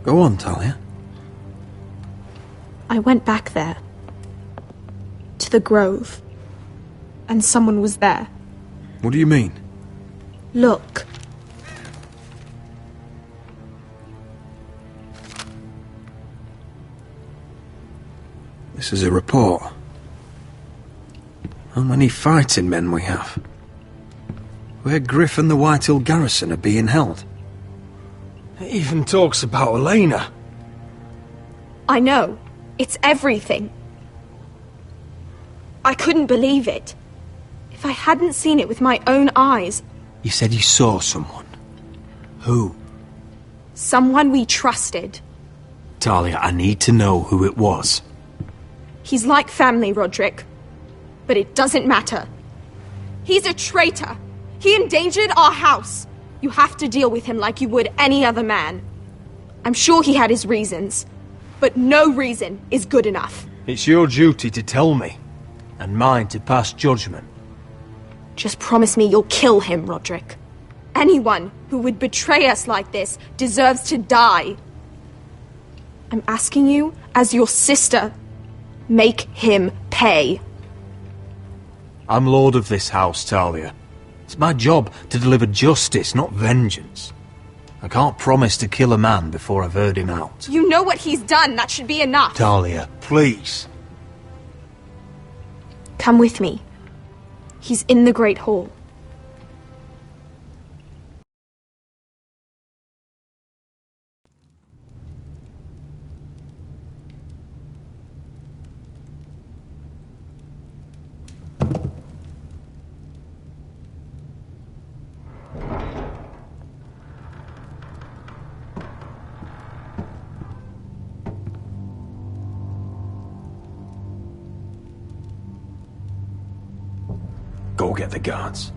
Go on, Talia. went back there. To the grove. And someone was there. What do you mean? Look. This is a report. How many fighting men we have? Where Griff and the Whitehill garrison are being held. It even talks about Elena. I know. It's everything. I couldn't believe it. If I hadn't seen it with my own eyes... You said you saw someone. Who? Someone we trusted. Talia, I need to know who it was. He's like family, Roderick. But it doesn't matter. He's a traitor. He endangered our house. You have to deal with him like you would any other man. I'm sure he had his reasons. But no reason is good enough. It's your duty to tell me. And mine to pass judgment. Just promise me you'll kill him, Roderick. Anyone who would betray us like this deserves to die. I'm asking you, as your sister, make him pay. I'm lord of this house, Talia. It's my job to deliver justice, not vengeance. I can't promise to kill a man before I've heard him out. You know what he's done. That should be enough. Talia, please. Come with me. He's in the Great Hall. Go get the guards.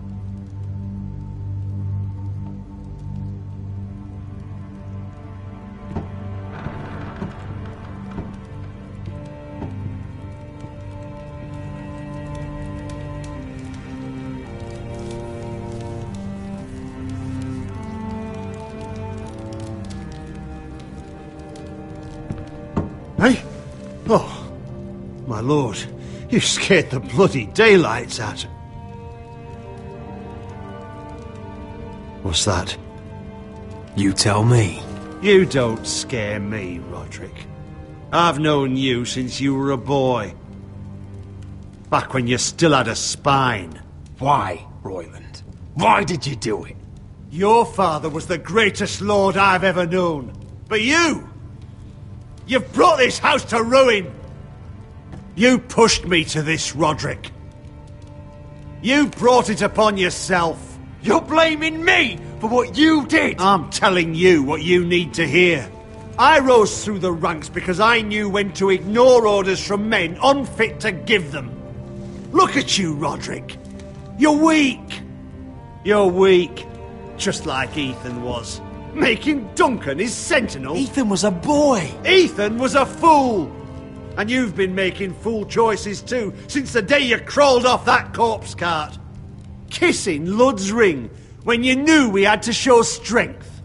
Hey? Oh, my lord, you scared the bloody daylights out of... What's that? You tell me. You don't scare me, Roderick. I've known you since you were a boy. Back when you still had a spine. Why, Royland? Why did you do it? Your father was the greatest lord I've ever known. But you've brought this house to ruin. You pushed me to this, Roderick. You brought it upon yourself. You're blaming me for what you did! I'm telling you what you need to hear. I rose through the ranks because I knew when to ignore orders from men unfit to give them. Look at you, Roderick. You're weak. You're weak. Just like Ethan was. Making Duncan his sentinel. Ethan was a boy. Ethan was a fool. And you've been making fool choices too, since the day you crawled off that corpse cart. Kissing Lud's ring when you knew we had to show strength.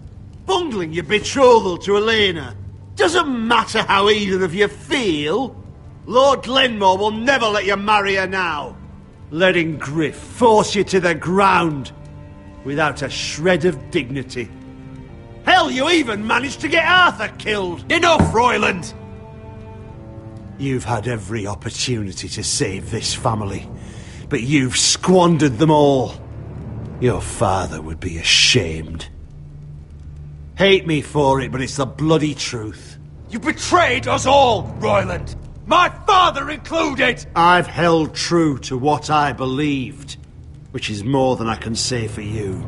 Bungling your betrothal to Elena. Doesn't matter how either of you feel. Lord Glenmore will never let you marry her now. Letting Griff force you to the ground without a shred of dignity. Hell, you even managed to get Arthur killed. Enough, Royland! You've had every opportunity to save this family, but you've squandered them all. Your father would be ashamed. Hate me for it, but it's the bloody truth. You betrayed us all, Royland! My father included! I've held true to what I believed, which is more than I can say for you.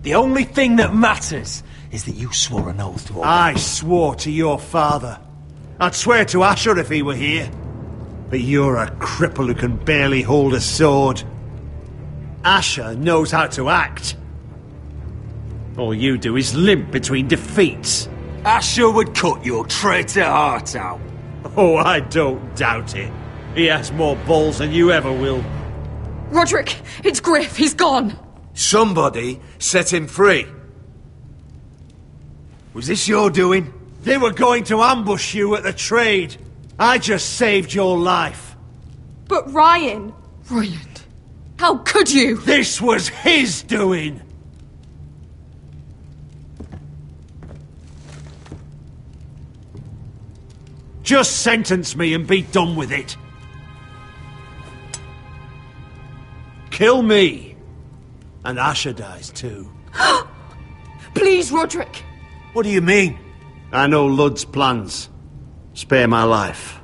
The only thing that matters is that you swore an oath to obey. I swore to your father. I'd swear to Asher if he were here. But you're a cripple who can barely hold a sword. Asher knows how to act. All you do is limp between defeats. Asher would cut your traitor heart out. Oh, I don't doubt it. He has more balls than you ever will. Roderick, it's Griff. He's gone. Somebody set him free. Was this your doing? They were going to ambush you at the trade. I just saved your life. But Ryan... Royland, how could you? This was his doing. Just sentence me and be done with it. Kill me. And Asher dies too. Please, Roderick. What do you mean? I know Lud's plans. Spare my life.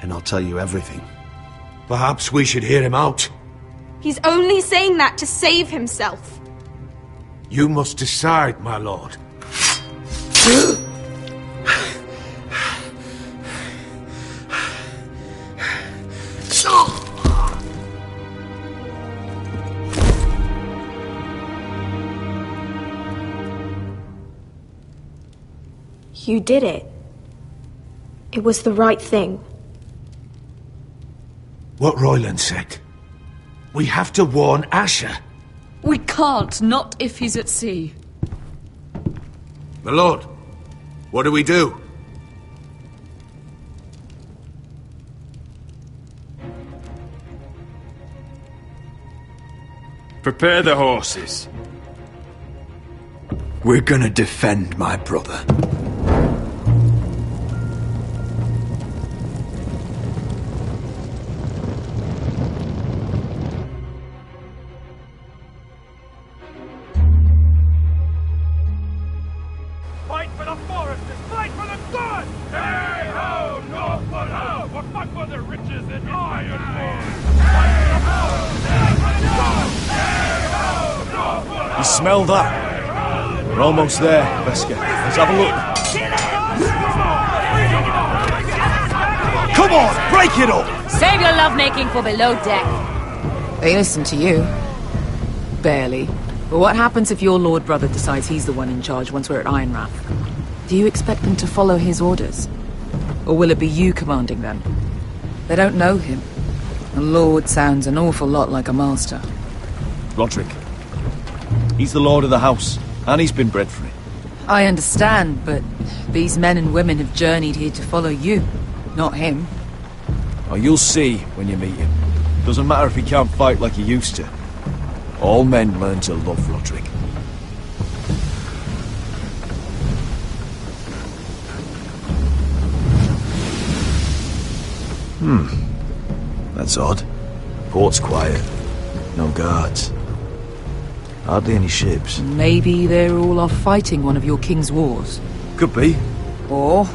And I'll tell you everything. Perhaps we should hear him out. He's only saying that to save himself. You must decide, my lord. You did it. It was the right thing. What Royland said. We have to warn Asher. We can't, not if he's at sea. My lord, what do we do? Prepare the horses. We're gonna defend my brother. Fight for the foresters! Fight for the gods! Hey ho, Northwood ho! We'll fight for the riches and ironwood! You smell that? We're almost there, Veska. Let's have a look. Come on, break it up! Save your lovemaking for below deck. They listen to you. Barely. But what happens if your lord brother decides he's the one in charge once we're at Ironrath? Do you expect them to follow his orders? Or will it be you commanding them? They don't know him. A lord sounds an awful lot like a master. Roderick. He's the lord of the house, and he's been bred for it. I understand, but these men and women have journeyed here to follow you, not him. Oh, you'll see when you meet him. Doesn't matter if he can't fight like he used to. All men learn to love Roderick. That's odd. Port's quiet. No guards. Hardly any ships. Maybe they're all off fighting one of your king's wars. Could be. Or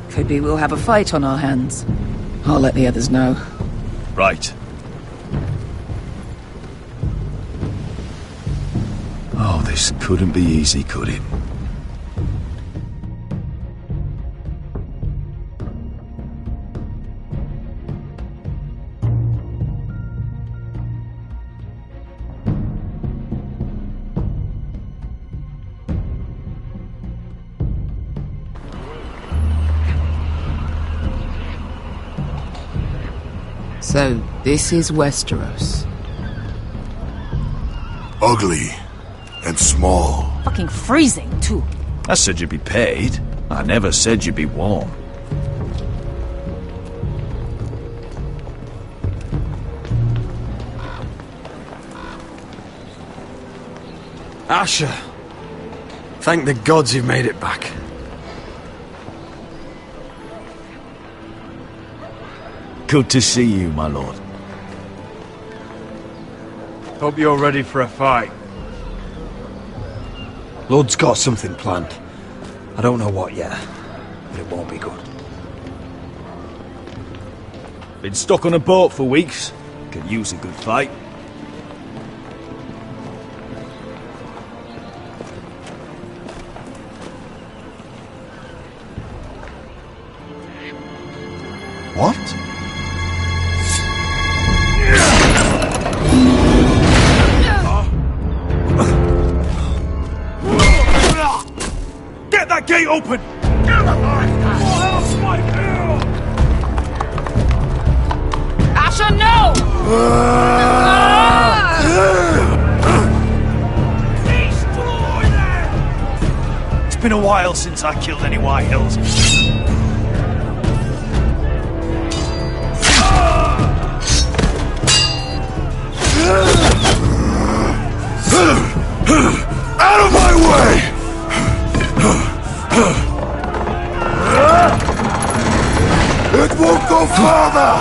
could be we'll have a fight on our hands. I'll let the others know. Right. Oh, this couldn't be easy, could it? So, this is Westeros. Ugly and small. Fucking freezing, too. I said you'd be paid. I never said you'd be warm. Asher. Thank the gods you've made it back. Good to see you, my lord. Hope you're ready for a fight. Lord's got something planned. I don't know what yet, but it won't be good. Been stuck on a boat for weeks. Could use a good fight. What? Get that gate open! Asher, no! It's been a while since I killed any White Hills. Out of my way! It won't go farther!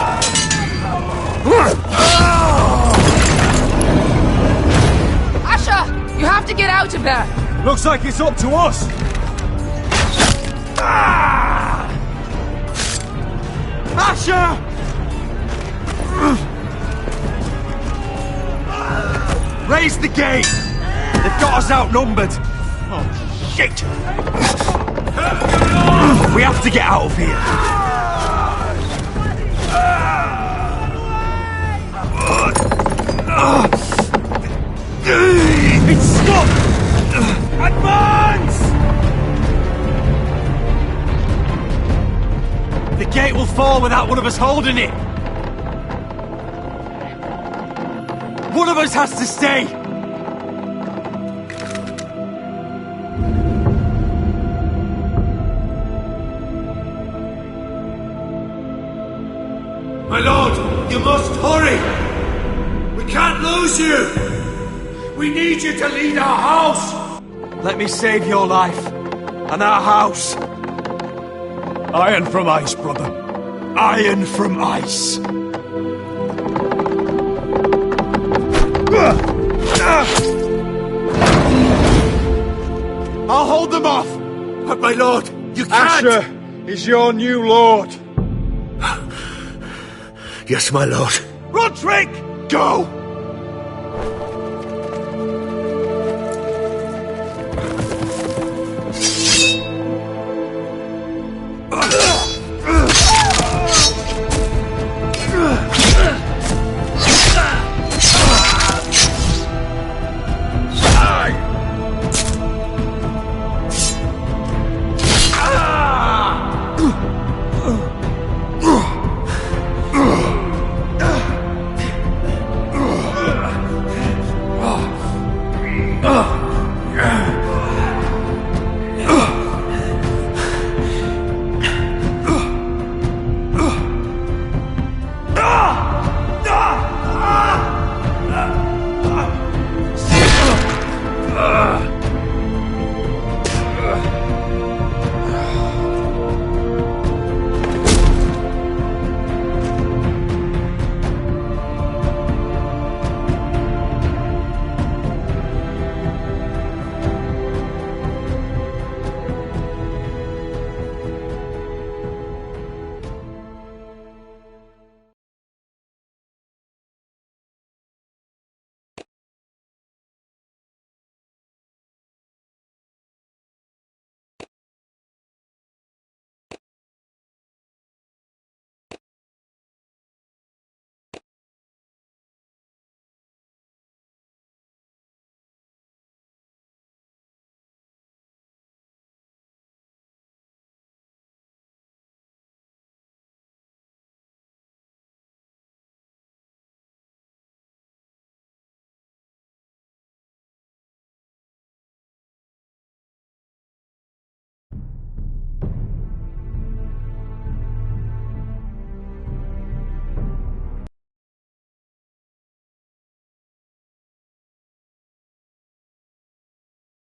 Asher, you have to get out of there! Looks like it's up to us! Asher! Raise the gate! They've got us outnumbered! Oh, shit! We have to get out of here! It's stuck! Advance! The gate will fall without one of us holding it! One of us has to stay! My lord, you must hurry! We can't lose you! We need you to lead our house! Let me save your life. And our house. Iron from ice, brother. Iron from ice. I'll hold them off! But my lord, you can't! Asher is your new lord. Yes, my lord. Roderick! Go! Ugh!